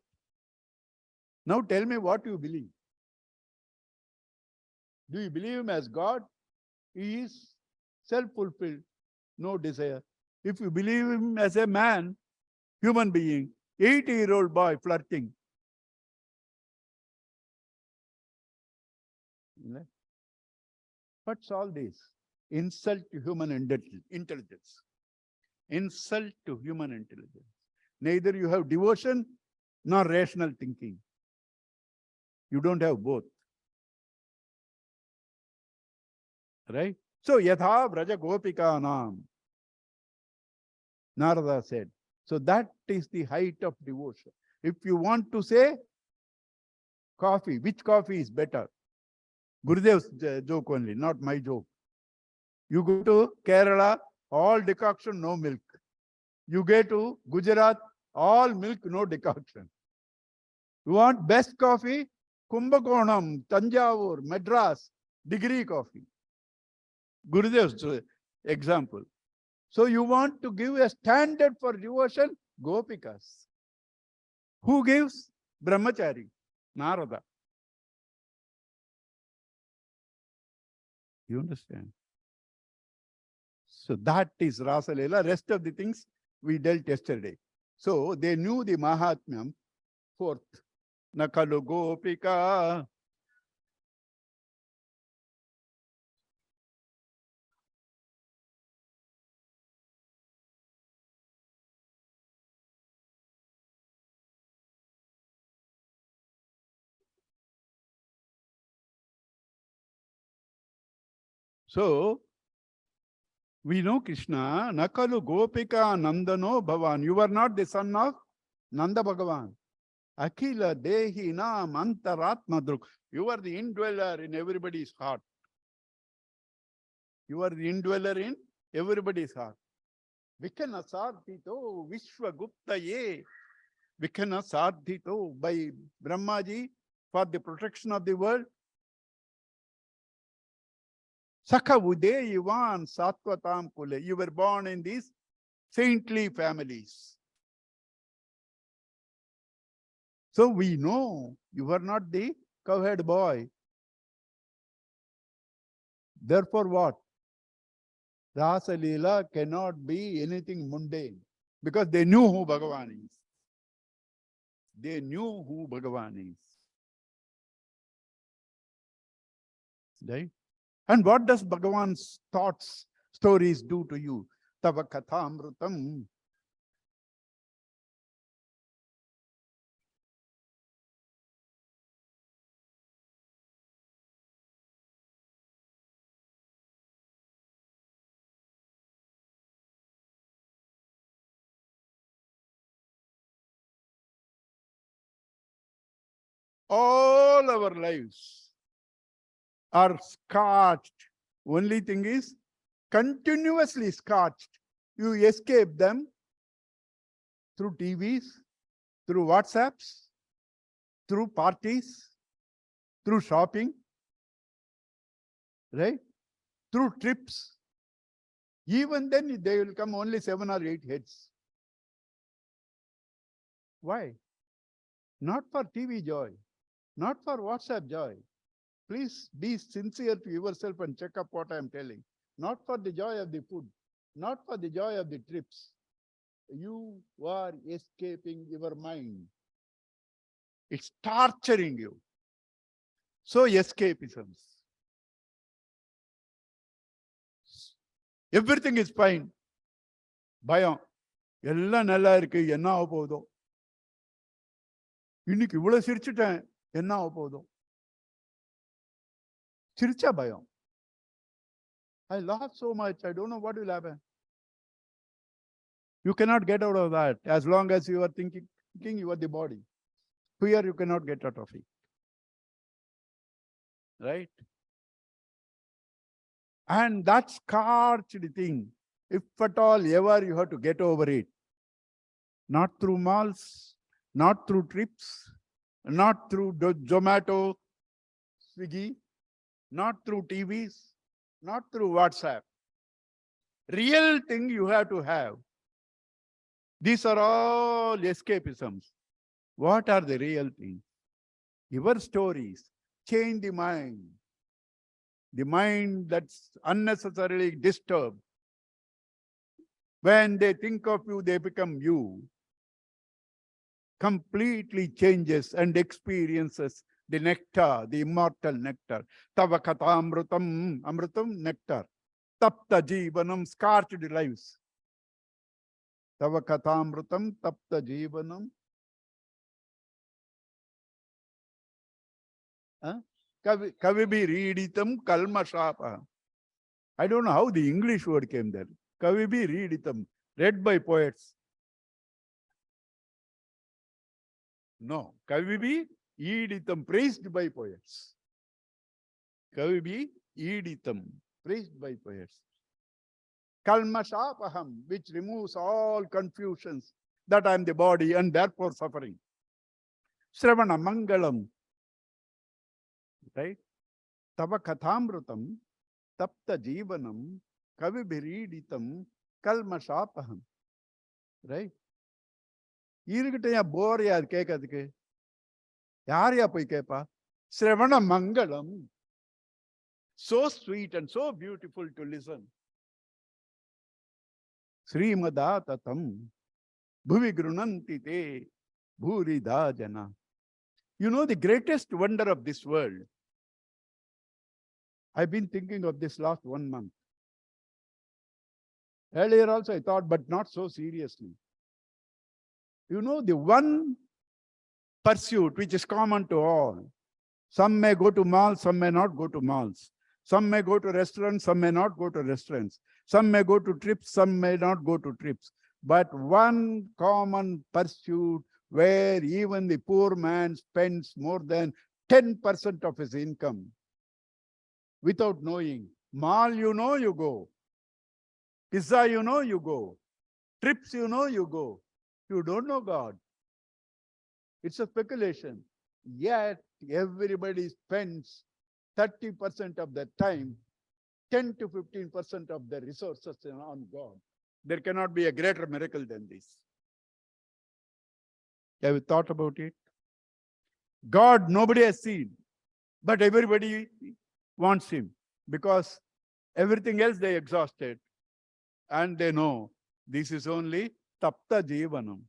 Now tell me what you believe. Do you believe him as God? He is self-fulfilled, no desire. If you believe him as a man, human being, 80-year-old boy flirting, What's all this? Insult to human intelligence. Insult to human intelligence. Neither you have devotion nor rational thinking. You don't have both. Right? So, yatha vraja gopika nam, Narada said. So that is the height of devotion. If you want to say coffee, which coffee is better? Gurudev's joke only, not my joke. You go to Kerala, all decoction, no milk. You go to Gujarat, all milk, no decoction. You want best coffee? Kumbakonam, Tanjavur, Madras, degree coffee. Gurudev's example. So you want to give a standard for devotion? Gopikas. Who gives? Brahmachari, Narada. You understand? So that is Rasa Leela. Rest of the things we dealt yesterday. So they knew the Mahatmyam. Fourth, Nakalu Gopika. So we know Krishna, Nakalu Gopika Nandano Bhavan. You are not the son of Nanda Bhagavan. Akila Dehi Nam Antaratma Druk. You are the indweller in everybody's heart. You are the indweller in everybody's heart. Vikana Sadhito Vishwagupta Ye. Vikana Sadhito by Brahmaji for the protection of the world. Sakha Udeyivan Satvatam Kule. You were born in these saintly families. So we know you are not the cowherd boy. Therefore what? Rasa Leela cannot be anything mundane. Because they knew who Bhagavan is. They knew who Bhagavan is. Right? And what does Bhagavan's thoughts, stories do to you? Tava kathamrutam. All our lives are scorched. Only thing is, continuously scorched. You escape them through TVs, through WhatsApps, through parties, through shopping, right? Through trips. Even then, they will come only 7 or 8 heads. Why? Not for TV joy, not for WhatsApp joy. Please be sincere to yourself and check up what I am telling. Not for the joy of the food, not for the joy of the trips. You are escaping your mind. It's torturing you. So escapisms. Everything is fine. பயம் எல்லாம் நல்லா இருக்கு, என்ன ஆக போகுதோ, இன்னைக்கு இவ்வளவு சிரிச்சுட்டேன், என்ன ஆக போகுதோ. சிரிச்சா பயம். I laugh so much, I don't know what will happen. You cannot get out of that as long as you are thinking you are the body. Fear you cannot get out of it. Right? And that scorched thing, if at all ever you have to get over it, not through malls, not through trips, not through Zomato, Swiggy, not through TVs, not through WhatsApp. Real thing you have to have. These are all escapisms. What are the real things? Your stories change the mind. The mind that's unnecessarily disturbed. When they think of you, they become you. Completely changes and experiences the nectar, the immortal nectar. Tava katamrutam, amrutam, nectar. Tapta jivanam, scorched lives. Tava katamrutam, tapta jivanam. Kavibi reeditam kalmashapa. I don't know how the English word came there. Kavibi reeditam, read by poets. No, Kavibi Editam, praised by poets. Kavibi Editam, praised by poets. Kalmashapaham, which removes all confusions that I am the body and therefore suffering. Sravana Mangalam, right? Tava Kathamrutam, Tapta Jivanam, Kavibiriditam, Kalmashapaham, right? இருக்கிட்ட போர் யார் கேட்கறதுக்கு யாரையா போய் கேட்பா Sravana Mangalam, so sweet and so beautiful to listen. Srimadatam, bhuvi grunanti te, bhurida jana. You know the greatest wonder of this world. I've been thinking of this last 1 month. Earlier also I thought, but not so seriously. You know, the one pursuit which is common to all. Some may go to malls, some may not go to malls. Some may go to restaurants, some may not go to restaurants. Some may go to trips, some may not go to trips. But one common pursuit where even the poor man spends more than 10% of his income without knowing. Mall, you know, you go. Pizza, you know, you go. Trips, you know, you go. You don't know God. It's a speculation. Yet everybody spends 30% of their time, 10 to 15% of their resources on God. There cannot be a greater miracle than this. Have you thought about it? God, nobody has seen, but everybody wants him because everything else they exhausted and they know this is only tapta jivanam.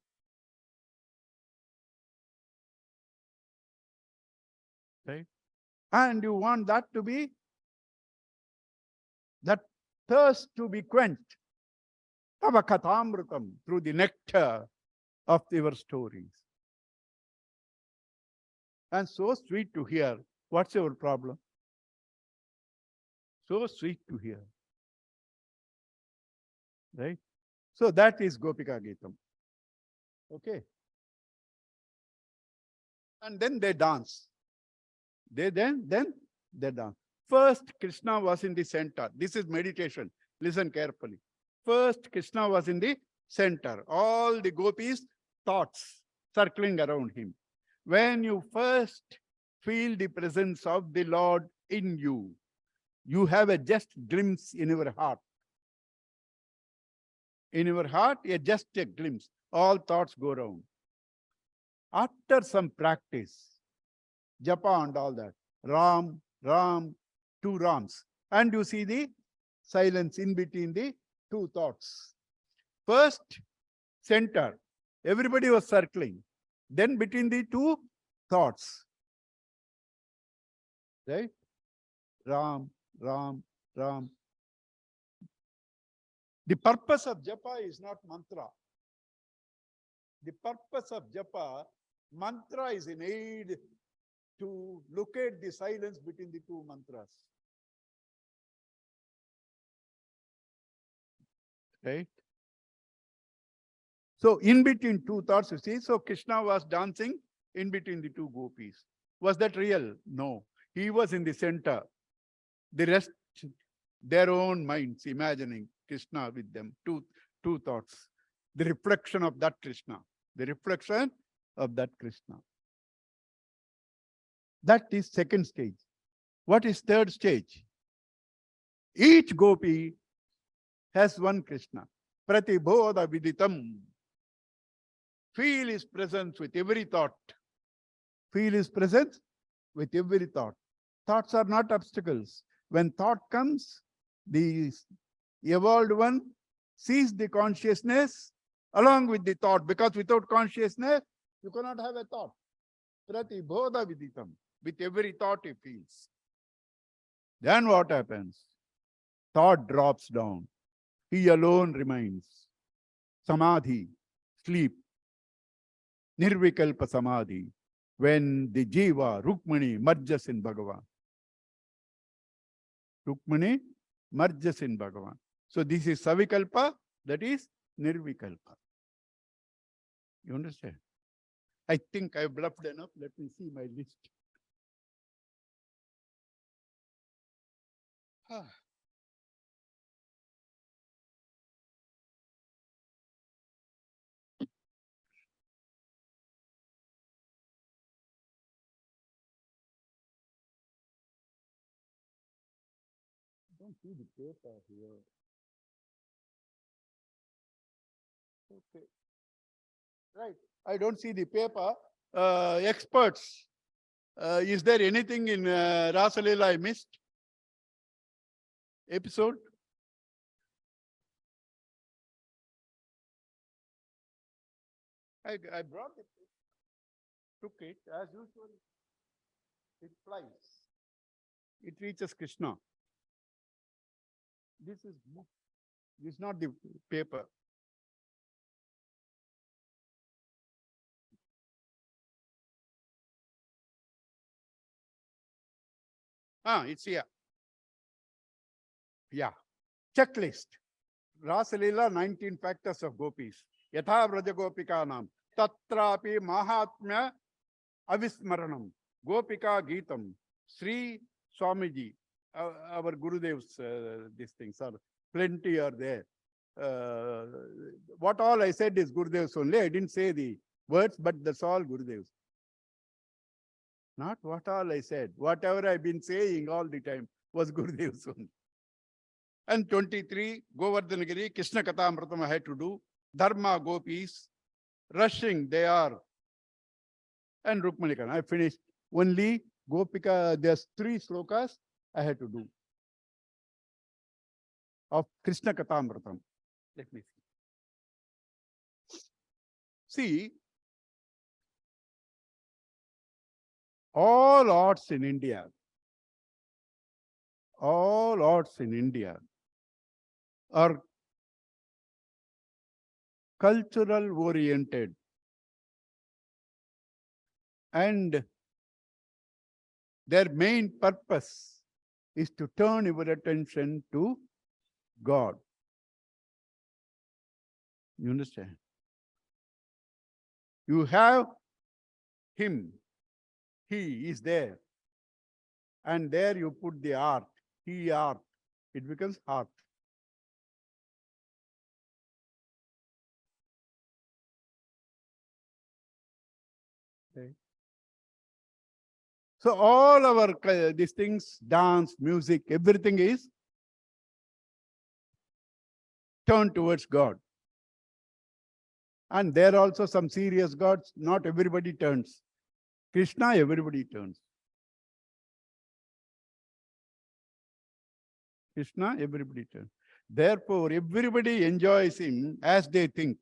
Right? And you want that to be, that thirst to be quenched. Tava kathamrutam, through the nectar of your stories. And so sweet to hear. What's your problem? So sweet to hear. Right? So that is Gopika Geetam. Okay. And then they dance. Then they dance. First, Krishna was in the center. This is meditation. Listen carefully. First, Krishna was in the center. All the gopis' thoughts circling around him. When you first feel the presence of the Lord in you, you have a just glimpse in your heart. In your heart, just a glimpse. All thoughts go round. After some practice, japa and all that, Ram, Ram, two Rams. And you see the silence in between the two thoughts. First, center. Everybody was circling. Then between the two thoughts. Right? Ram, Ram, Ram. The purpose of japa is not mantra. The purpose of japa, mantra is in aid to locate the silence between the two mantras. Right? So in between two thoughts, you see, so Krishna was dancing in between the two gopis. Was that real? No. He was in the center. The rest, their own minds imagining Krishna with them. Two thoughts. The reflection of that Krishna. The reflection of that Krishna. That is second stage. What is third stage? Each gopi has one Krishna. Pratibodha viditam. Feel his presence with every thought. Feel his presence with every thought. Thoughts are not obstacles. When thought comes, the evolved one sees the consciousness along with the thought, because without consciousness, you cannot have a thought. Pratibodha viditam. with every thought he feels. Then what happens? Thought drops down. He alone remains. Samadhi, sleep, nirvikalpa samadhi, when the jiva, Rukmani, merges in Bhagavan. Rukmani merges in Bhagavan. So this is Savikalpa, that is Nirvikalpa. You understand? I think I've bluffed enough. Let me see my list. Don't see the paper here. Okay. Right. I don't see the paper. Experts. Is there anything in Rasalila I missed? Episode? I brought it. Took it. As usual, it flies. It reaches Krishna. This is book. This is not the paper. It's here. Yeah. Checklist. Rasalila, 19 factors of gopis. Yatha Vraja Gopikanam. Tatrapi Mahatmya Avismaranam. Gopika Geetam. Sri Swamiji. Our Gurudev's these things are plenty are there. What all I said is Gurudev's only. I didn't say the words, but that's all Gurudev's. Not what all I said. Whatever I've been saying all the time was Gurudev's only. And 23, Govardhanagiri, Krishna Kathamritam I had to do. Dharma gopis, rushing they are. And Rukmanikan, I finished. Only Gopika, there's 3 slokas I had to do. Of Krishna Kathamritam. Let me see. See, all arts in India are cultural oriented, and their main purpose is to turn your attention to God. You understand? You have him, he is there, and there you put the art, he art, it becomes art. Okay. So all our these things, dance, music, everything is turned towards God. And there are also some serious gods. Not everybody turns. Krishna, everybody turns. Krishna, everybody turns. Therefore, everybody enjoys him as they think.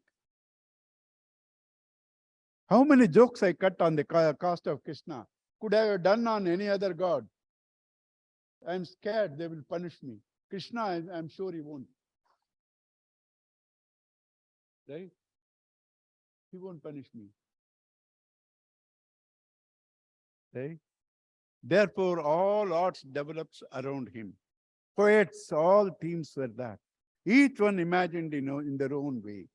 How many jokes I cut on the cost of Krishna? Could I have done on any other god? I'm scared they will punish me. Krishna, I'm sure he won't. Right? He won't punish me. Right? Therefore, all arts develops around him. Poets, all themes were that. Each one imagined, in their own way.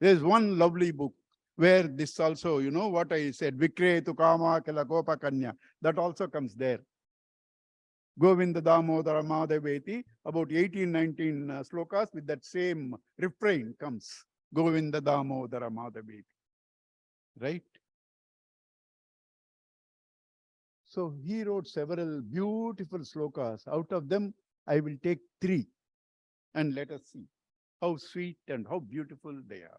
There's one lovely book where this also, what I said, Vikretu Kama Kala Gopa Kanya, that also comes there. Govinda Damodara Madhaveti, about 18, 19 slokas with that same refrain comes. Govinda Damodara Madhaveti. Right? So he wrote several beautiful slokas. Out of them, I will take 3 and let us see how sweet and how beautiful they are.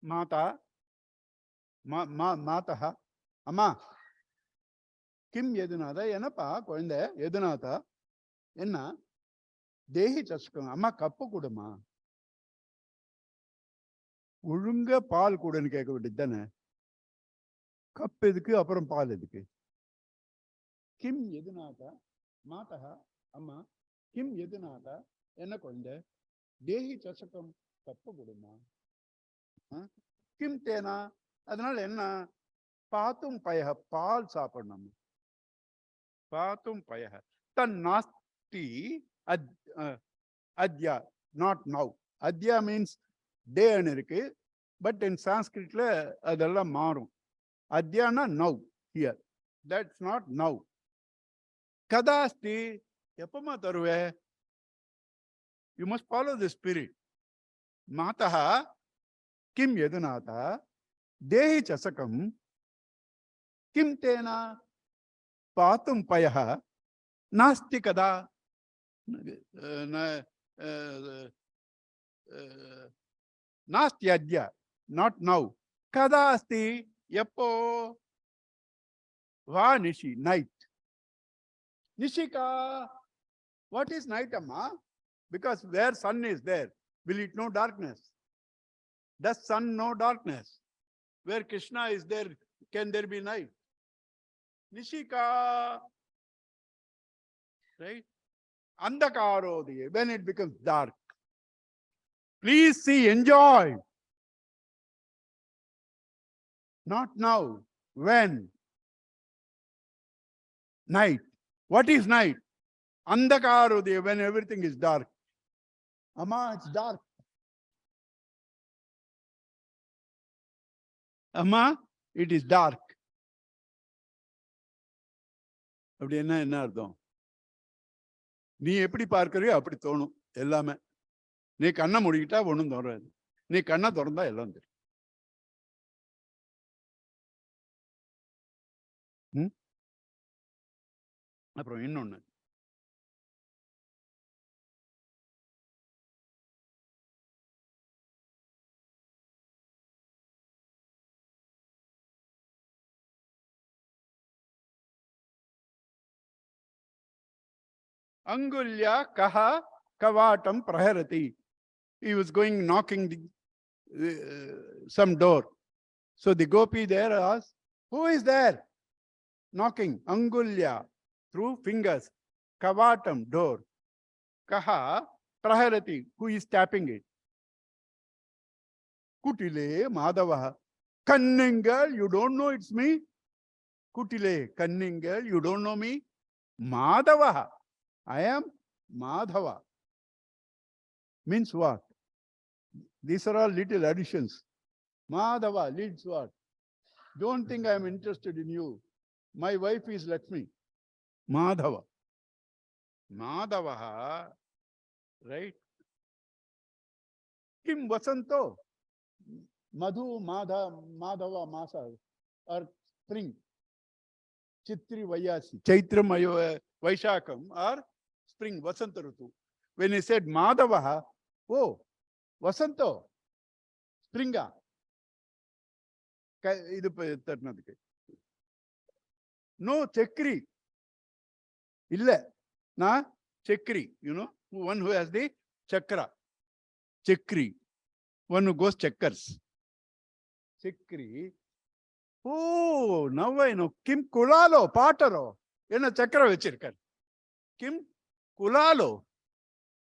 Mata, Mataha, Amma, Kim Yedunatha, Yenapa, Koinde, Yedunatha, Enna, Dehi chasakam. Amma kappu kuduma. Urunga paal kudan kekka vittidane. Cup edukku appuram paal edukku. Kim yedunata mataha amma kim yedunata enna konde dehi chasakam kappu kuduma. Kim tena adanal enna pathum payaha paal saapidnam. Pathum payaha tan nasti adya, not now. Adya means day anu irukku, but in Sanskrit la adella maarum. Adyana now here. That's not now. Kadasti eppama taruve. You must follow the spirit. Mataha kim yadunata dehi chasakam kim tena patum payaha nasti kada nasti adya, not now. Kada asti eppo va nishi, night. Nishika, what is night, amma? Because where sun is there, will it know darkness? Does sun know darkness? Where Krishna is there, can there be night? Nishika, right? Andakarodaya, when it becomes dark. Please see, enjoy. Not now. When? Night. What is night? Andakarodaya, when everything is dark. Amma, it's dark. Amma, it is dark. அப்படி என்ன அர்த்தம்? நீ எப்படி பார்க்கறியோ அப்படி தோணும் எல்லாமே. நீ கண்ணை மூடிக்கிட்டா ஒண்ணும் தோறாது. நீ கண்ணை திறந்தா எல்லாம் தெரியும். அப்புறம் இன்னொன்னு, Angulya kaha kavatam praharati. He was going knocking some door. So the gopi there asked, who is there knocking? Angulya, through fingers. Kavatam, door. Kaha praharati, who is tapping it? Kutile Madhava. Cunning girl, you don't know it's me? Kutile, cunning girl, you don't know me? Madhava. I am Madhava. Means what? These are all little additions. Madhava leads what? Don't think I am interested in you. My wife is Lakshmi. Madhava. Madhava, right? Kim Vasanto? Madhu, Madhava, Masa, or spring. Chitri Vayasi. Chaitram Vaishakam, or spring, Vasanta Rutu. When he said Madhava, oh, Vasanto, springa. No, Chakri. Illa. Na, Chakri, you know, one who has the chakra. Chakri. One who goes checkers. Chakri. Oh, now I know. Kim Kulalo, Pataro. Enna chakra vechirkar. Kim Kulalo,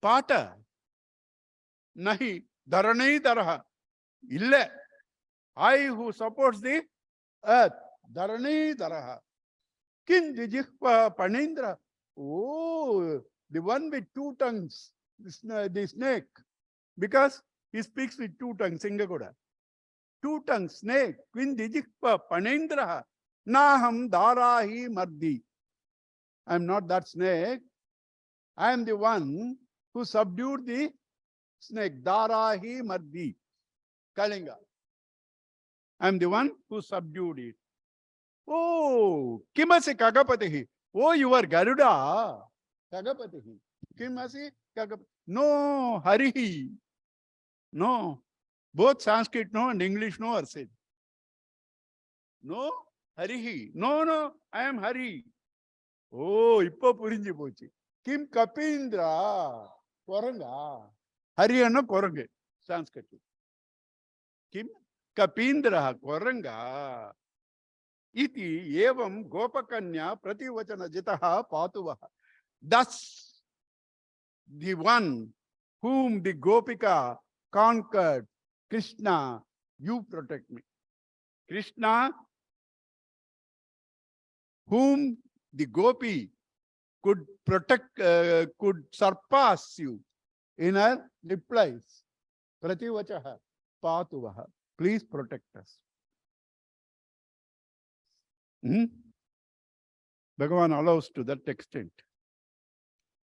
Pata. Nahi, Dharani Daraha. Illa. I who supports the earth. Dharani Daraha. Kim Dijikpa Panindra. Oh, the one with two tongues. The snake. Because he speaks with two tongues. Singagoda. Two tongues, snake. Kim Dijikpa Panindra. Naham Darahi Mardi. I am not that snake. I am the one who subdued the snake. Darahi Mardi. Kalinga. I am the one who subdued it. Oh, Kimasi Kagapatihi. Oh, you are Garuda. Kagapatihi. Kimasi Kagapatihi. No, Harihi. No. Both Sanskrit no and English no are said. No, Harihi. No, I am Hari. Oh, Ippa Purinji Pochi. Kim Kapindra. குரங்கா? ஹரியன்னா குரங்கு சான்ஸ்கிரிட். கிம் கபீந்திரா குரங்கா? இதி ஏவம் கோபகன்யா பிரதிவச்சன ஜிதः பாத்துவः. Thus the one whom the Gopika conquered, Krishna, you protect me. Krishna, whom the Gopi could protect, could surpass you in her replies. Prativachaha patuvaha. Please protect us. Bhagavan allows to that extent.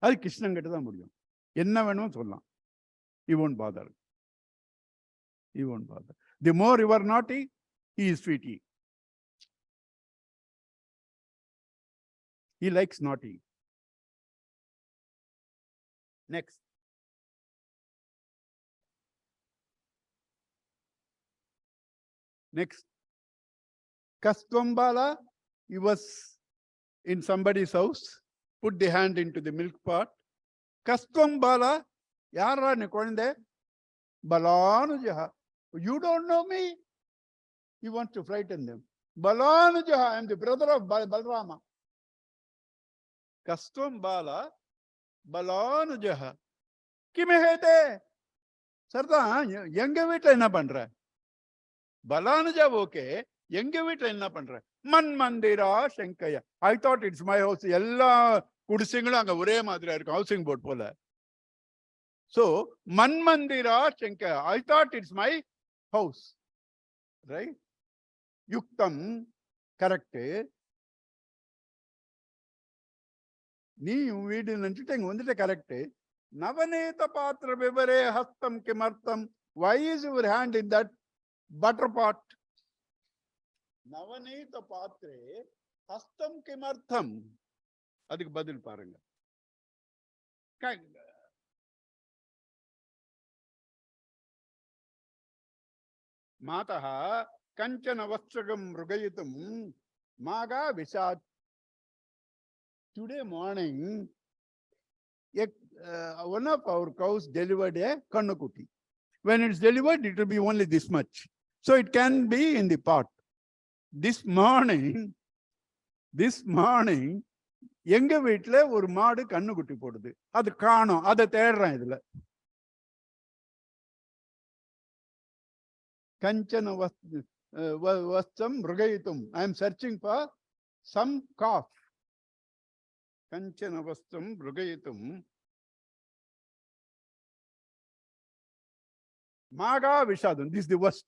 அது கிருஷ்ணன் கிட்ட தான் முடியும். என்ன வேணும் சொல்லலாம். He won't bother. He won't bother. The more you are naughty, he is sweetie. He likes naughty. Next. Next. Kastwambala, he was in somebody's house, put the hand into the milk pot. Kastwambala, yara ne kolinde? Balanujaha. You don't know me? He wants to frighten them. Balanujaha, I am the brother of Balrama. Kastwambala, Balanujaha. Kime hete? Sarda, எங்க வீட்டுல என்ன பண்ற? பலானுஜா okay, எங்க வீட்டுல என்ன பண்ற? மண் மந்திரா செங்கையா. I thought it's my house. எல்லா குடிசைங்களும் அங்க ஒரே மாதிரியா இருக்கும், ஹவுசிங் போர்ட் போல. So மண் மந்திரா செங்கையா, I thought it's my house, right? யுக்தம் கரெக்ட். நீ உன் வீடு நினைச்சிட்டு இங்க வந்துட்டு கரெக்ட். நவநீத பாத்திர விவரே ஹஸ்தம் கிமர்த்தம். Why is your hand in that butter pot? நவநீத பாத்திரே ஹஸ்தம் கிமர்த்தம். அதுக்கு பதில் பாருங்க. மாதா கஞ்சன வஸ்திரம் ருகயித்தும் மாகா Vishad. Today morning, one of our cows delivered a kannakutti. When it's delivered, it will be only this much. So it can be in the pot. This morning, எங்க வீட்டுல ஒரு மாடு கண்ணுக்குட்டி போடுது. அது காணோம், அதை தேடுறேன் இதுல. Kanchana வஸ்தம் ருகயித்தும். I am searching for some calf. Kanchana வஸ்தம் ருகயித்தும் Maachah விஷாதம். This is the worst.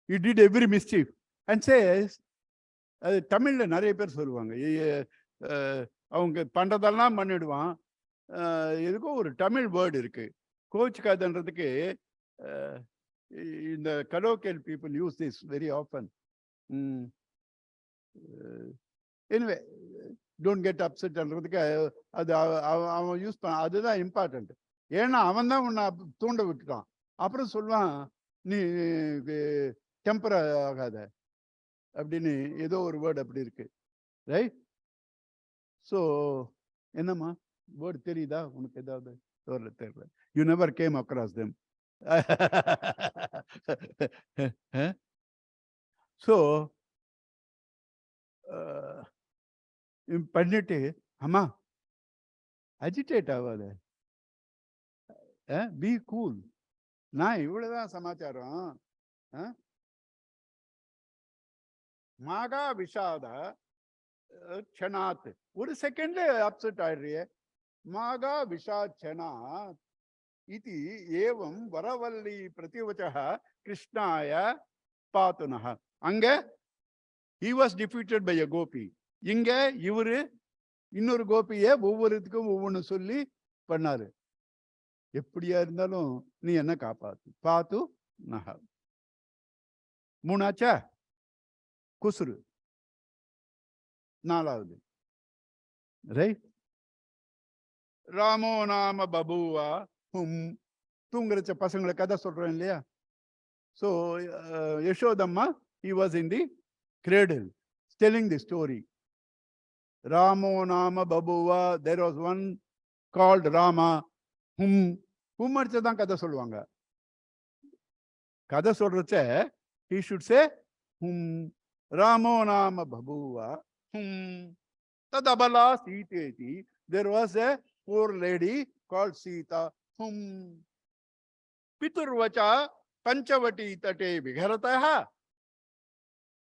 He did every mischief and says, அது தமிழ்ல நிறைய பேர் சொல்லுவாங்க, அவங்க பண்றதெல்லாம் பண்ணிடுவான். எதுக்கோ ஒரு தமிழ் வேர்டு இருக்கு, கோச்சுக்காதுன்றதுக்கு. இந்த colloquial people use this very often. Anyway, don't get அப்செட்ன்றதுக்கு அது அவன் யூஸ் பண்ண, அதுதான் இம்பார்ட்டன்ட். ஏன்னா அவன் தான் உன்னை தூண்ட விட்டுட்டான். அப்புறம் சொல்லுவான், நீ டெம்பர் ஆகாத அப்படின்னு ஏதோ ஒரு வேர்டு அப்படி இருக்கு, ரைட்? ஸோ என்னம்மா வேர்டு தெரியுதா உனக்கு? ஏதாவது தெரியல. You never came across them. So பண்ணிட்டு, அம்மா அஜிடேட் ஆகாத, பி கூல், நான் இவ்வளவுதான் சமாச்சாரம். மாகா விஷாத க்ஷணாத். ஒரு செகண்ட்ல அப்செட் ஆயிடுறிய. மாகா விஷாத் க்ஷணாத் இதி ஏவம் வரவல்லி பிரதிவச்சः கிருஷ்ணாய பாத்துனஹ. அங்க he was defeated by a gopi. இங்க இவரு இன்னொரு கோபிய ஒவ்வொருத்துக்கும் ஒவ்வொன்னு சொல்லி பண்ணாரு. எப்படியா இருந்தாலும் நீ என்ன காப்பாத்து, பாத்து நஹ. மூணாச்சா? குசுரு நாலாவது, ரைட்? ராமோ நாம பபுவா ஹும். தூங்குறச்ச பசங்களை கதை சொல்றேன் இல்லையா? So Yashodamma, he was in the cradle telling the story. Ramo nama babuva. There was one called Rama, whom ஹும் அடிச்சதான் கதை சொல்லுவாங்க. கதை சொல்றச்ச he should say ஹும் ராமோ நாம பபூவா ஹும் ததபலா சீதேதி. There was a poor lady called Sita. Hum Piturvacha Panchavati Tate Vigharataha.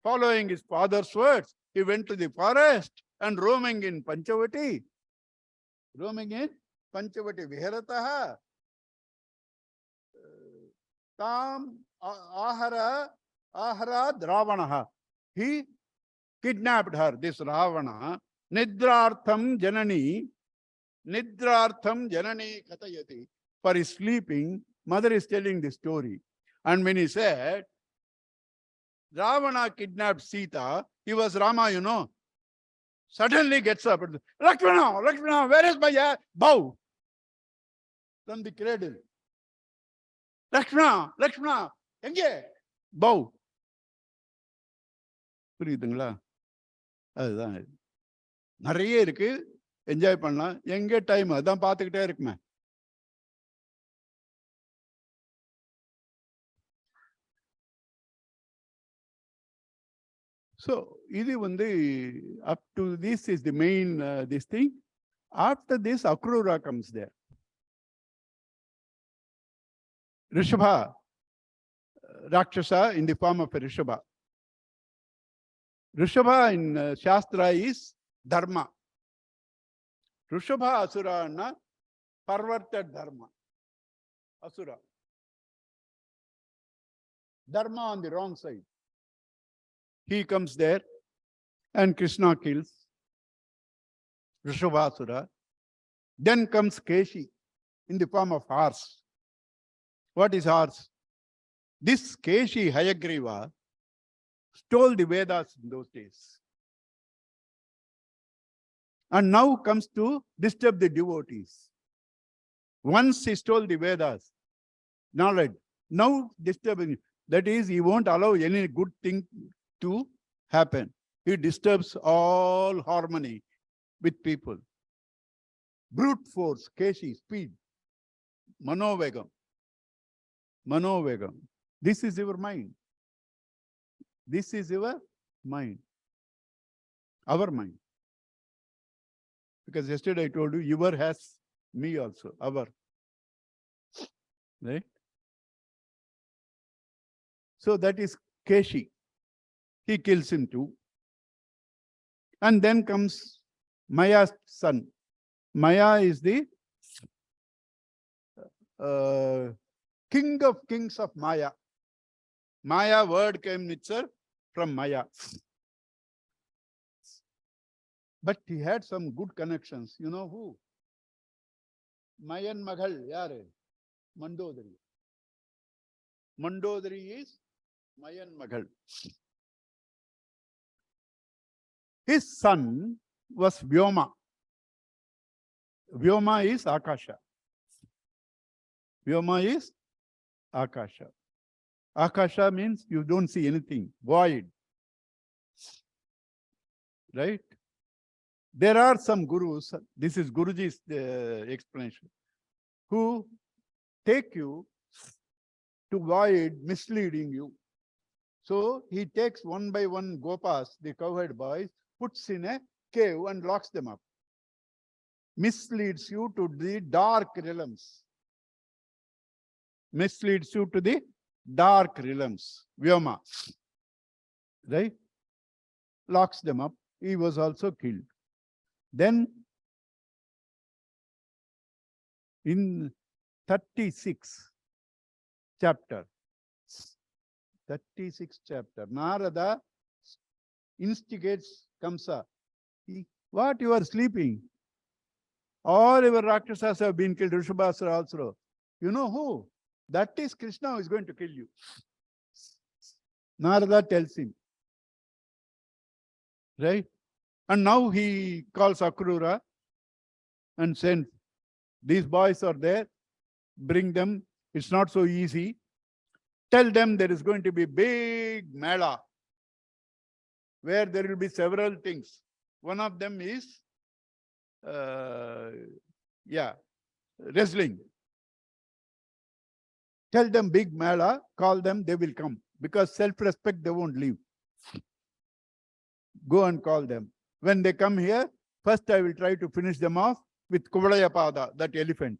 Following his father's words, he went to the forest and roaming in Panchavati. Roaming in Panchavati Viharataha. Tam Ahara Dravanaha. He kidnapped her, this Ravana. Nidrartham Janani Katayati. For his sleeping, mother is telling the story. And when he said, Ravana kidnapped Sita, he was Rama, you know. Suddenly gets up. Lakshmana, where is my bow? From the cradle. Lakshmana, enge? Bow. புரியுதுங்களா? அதுதான் நிறைய இருக்கு, enjoy பண்ணலாம். எங்க time அதான் பார்த்துக்கிட்டே இருக்குமே. So இது up to this is the main this thing. After this Akrura comes there. Rishabha, Rakshasa in the form of a Rishabha. Rishabha in Shastra is Dharma. Rishabha Asura na perverted Dharma. Asura. Dharma on the wrong side. He comes there and Krishna kills Rishabhasura. Then comes Keshi in the form of horse. What is horse? This Keshi Hayagriva stole the Vedas in those days. And now comes to disturb the devotees. Once he stole the Vedas, knowledge, now disturbing. That is, he won't allow any good thing to happen. He disturbs all harmony with people. Brute force, Keshi, speed, Manovegam. This is your mind. This is your mind. Our mind. Because yesterday I told you, your has me also. Our. Right? So that is Keshi. He kills him too. And then comes Maya's son. Maya is the king of kings of Maya. Maya word came itself from Maya. But he had some good connections. You know who? Mayan Magal, yare? Mandodari. Mandodari is Mayan Magal. His son was Vyoma. Vyoma is Akasha. Vyoma is Akasha. Akasha means you don't see anything, void. Right? There are some gurus, this is Guruji's explanation, who take you to void, misleading you. So he takes one by one gopas, the cowherd boys, puts in a cave and locks them up. Misleads you to the dark realms. Misleads you to the dark realms. Vyoma. Right? Locks them up. He was also killed. Then in 36th chapter, Narada instigates Kamsa. What, you are sleeping? All your Rakshasas have been killed. Rishabhasura also. You know who? That is Krishna who is going to kill you. Narada tells him. Right? And now he calls Akrura and sends, these boys are there, bring them. It's not so easy. Tell them there is going to be big mela where there will be several things. One of them is, wrestling. Tell them big mela, call them, they will come. Because self-respect, they won't leave. Go and call them. When they come here, first I will try to finish them off with Kuvalayapada, that elephant.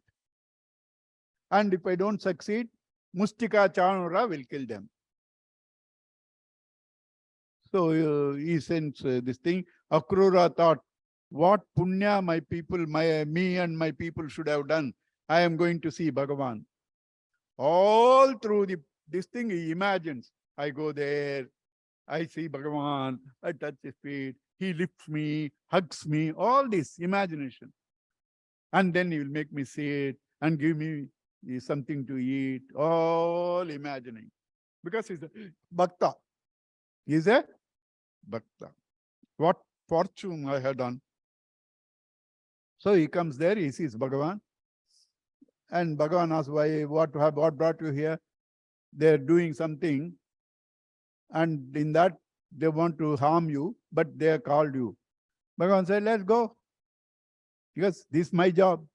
And if I don't succeed, Mustika Chanura will kill them. So he sends this thing. Akrura thought, what punya my people, me and my people should have done. I am going to see Bhagavan. All through this thing he imagines. I go there, I see Bhagavan, I touch his feet, he lifts me, hugs me, all this imagination. And then he will make me sit and give me something to eat, all imagining. Because he's a bhakta. He's a bhakta. What fortune I had done. So he comes there, he sees Bhagavan. And Bhagavan asks, what brought you here? They're doing something. And in that, they want to harm you, but they have called you. Bhagavan said, let's go. Because this is my job.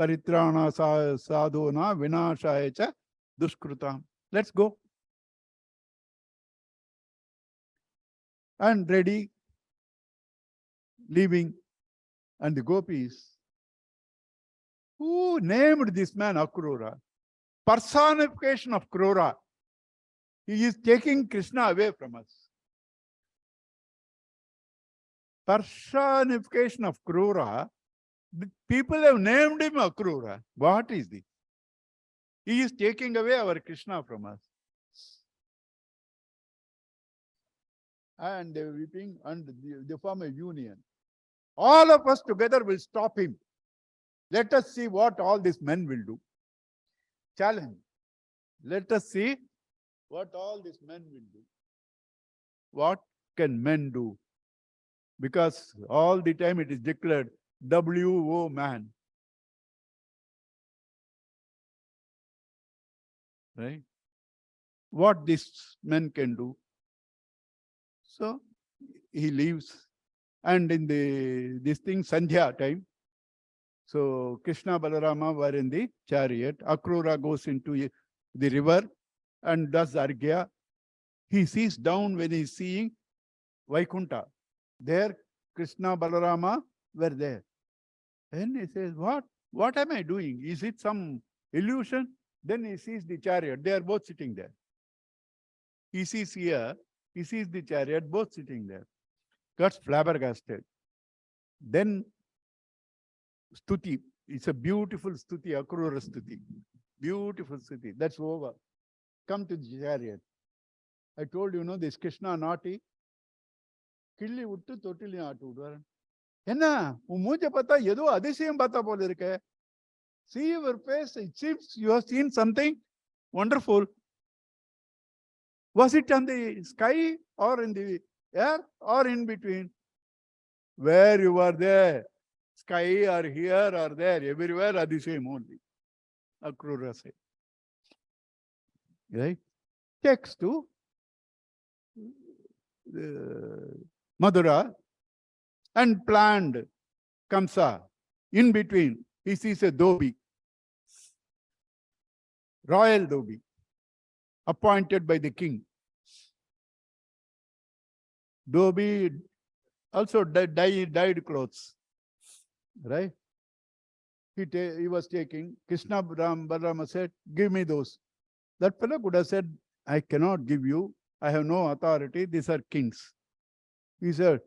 Paritrana sadhuna vinashaya duskrutam. Let's go. And ready, leaving. And the gopis, who named this man Akrura? Personification of Krura. He is taking Krishna away from us. Personification of Krura. People have named him Akrura. What is this? He is taking away our Krishna from us. And they are weeping and they form a union. All of us together will stop him. Let us see what all these men will do. Challenge. Let us see what all these men will do. What can men do? Because all the time it is declared, W-O man. Right? What these men can do. So he leaves. And in this thing, Sandhya time, so Krishna Balarama were in the chariot. Akrura goes into the river and does Argya. He sees down when he is seeing Vaikunta. There, Krishna Balarama were there. Then he says, what am I doing? Is it some illusion? Then he sees the chariot. They are both sitting there. He sees here, he sees the chariot, both sitting there. Got flabbergasted. Then Stuti. It's a beautiful Stuti, Akrura Stuti. Beautiful Stuti. That's over. Come to the chariot. I told you, this Krishna naughty. Killi uttu totili aatu udvaran. Enna, mujhe pata yedo adishayam pata pole irukke. See your face, it seems you have seen something wonderful. Was it on the sky or in the air or in between? Where you were there, sky or here or there, everywhere are the same only. Akrura said. Right? Takes to Madura and planned Kamsa. In between, he sees a Dobi, royal Dobi, appointed by the king. Dobi also dyed clothes, right? He was taking. Krishna Balarama said, give me those. That fellow could have said, I cannot give you. I have no authority. These are kings. He said,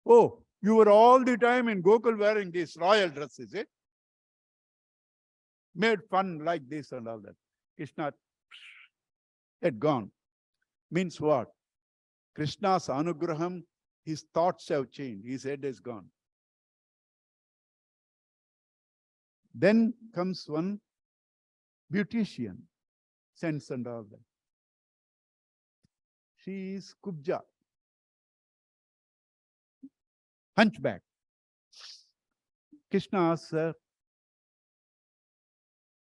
oh, you were all the time in Gokul wearing this royal dress, is it? Made fun like this and all that. Krishna had gone. Means what? Krishna's anugraham, his thoughts have changed. His head is gone. Then comes one beautician, sense and all that. She is Kubja, hunchback. Krishna asks her,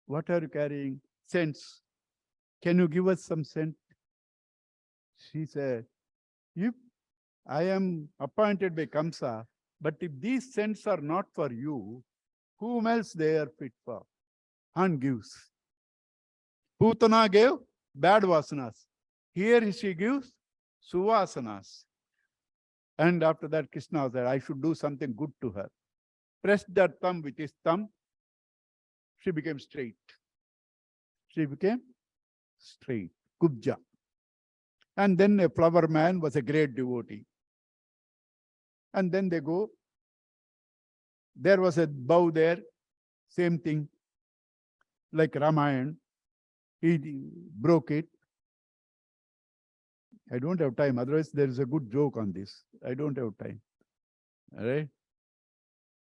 what are you carrying? Scents. Can you give us some scent? She said, if I am appointed by Kamsa, but if these scents are not for you, whom else they are fit for? And gives. Putana gave bad vasanas. Here she gives suvasanas. And after that, Krishna said, I should do something good to her. Pressed her thumb with his thumb. She became straight. She became straight. Kubja. And then a flower man was a great devotee. And then they go. There was a bow there. Same thing. Like Ramayana. He broke it. I don't have time. Otherwise, there is a good joke on this. I don't have time. All right.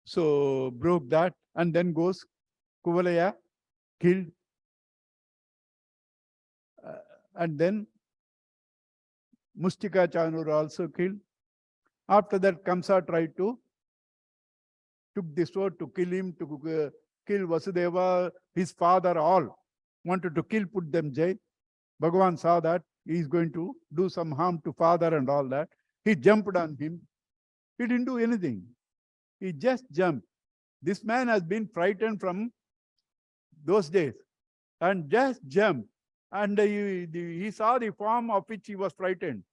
So broke that, and then goes Kuvalaya, killed. And then Mustika Chanur also killed. After that, Kamsa tried to took the sword to kill him, to kill Vasudeva, his father, all. Wanted to kill, put them jail. Bhagavan saw that he is going to do some harm to father and all that. He jumped on him. He didn't do anything. He just jumped. This man has been frightened from those days and just jumped. And he saw the form of which he was frightened.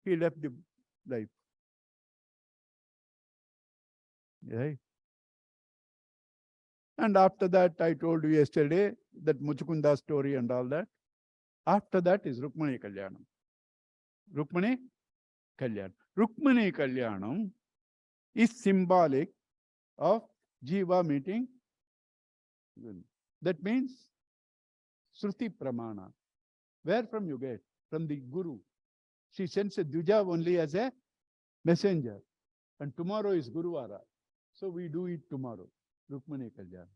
He left the life. Right? And after that, I told you yesterday that Muchukunda story and all that. After that is Rukmani Kalyanam. Rukmani Kalyanam. Rukmani Kalyanam is symbolic of Jiva meeting. That means Sruti Pramana. Where from you get? From the Guru. She sends a Dvija only as a messenger. And tomorrow is Guruvara. So we do it tomorrow. Rukmani Kalyanam.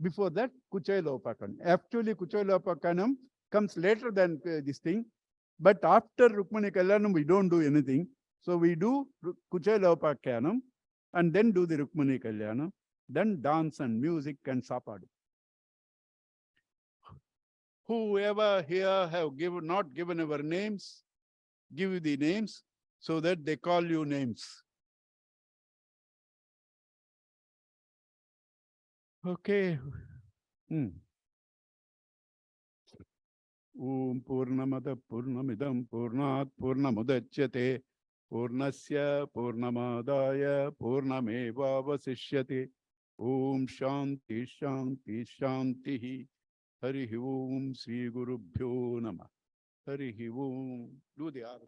Before that, Kuchailopakanam. Actually, Kuchailopakanam comes later than this thing. But after Rukmani Kalyanam, we don't do anything. So we do Kuchailopakanam and then do the Rukmani Kalyanam. Then dance and music and sapadu. Whoever here have not given our names, give you the names so that they call you names. Okay. Om Purnamada Purnamidam Purnat Purnamudachyate Purnasya Purnamadaya Purnameva Vasishyate. Om Shanti Shanti Shanti. Hari Om Sri Gurubhyo Namah. Hari Om. Do the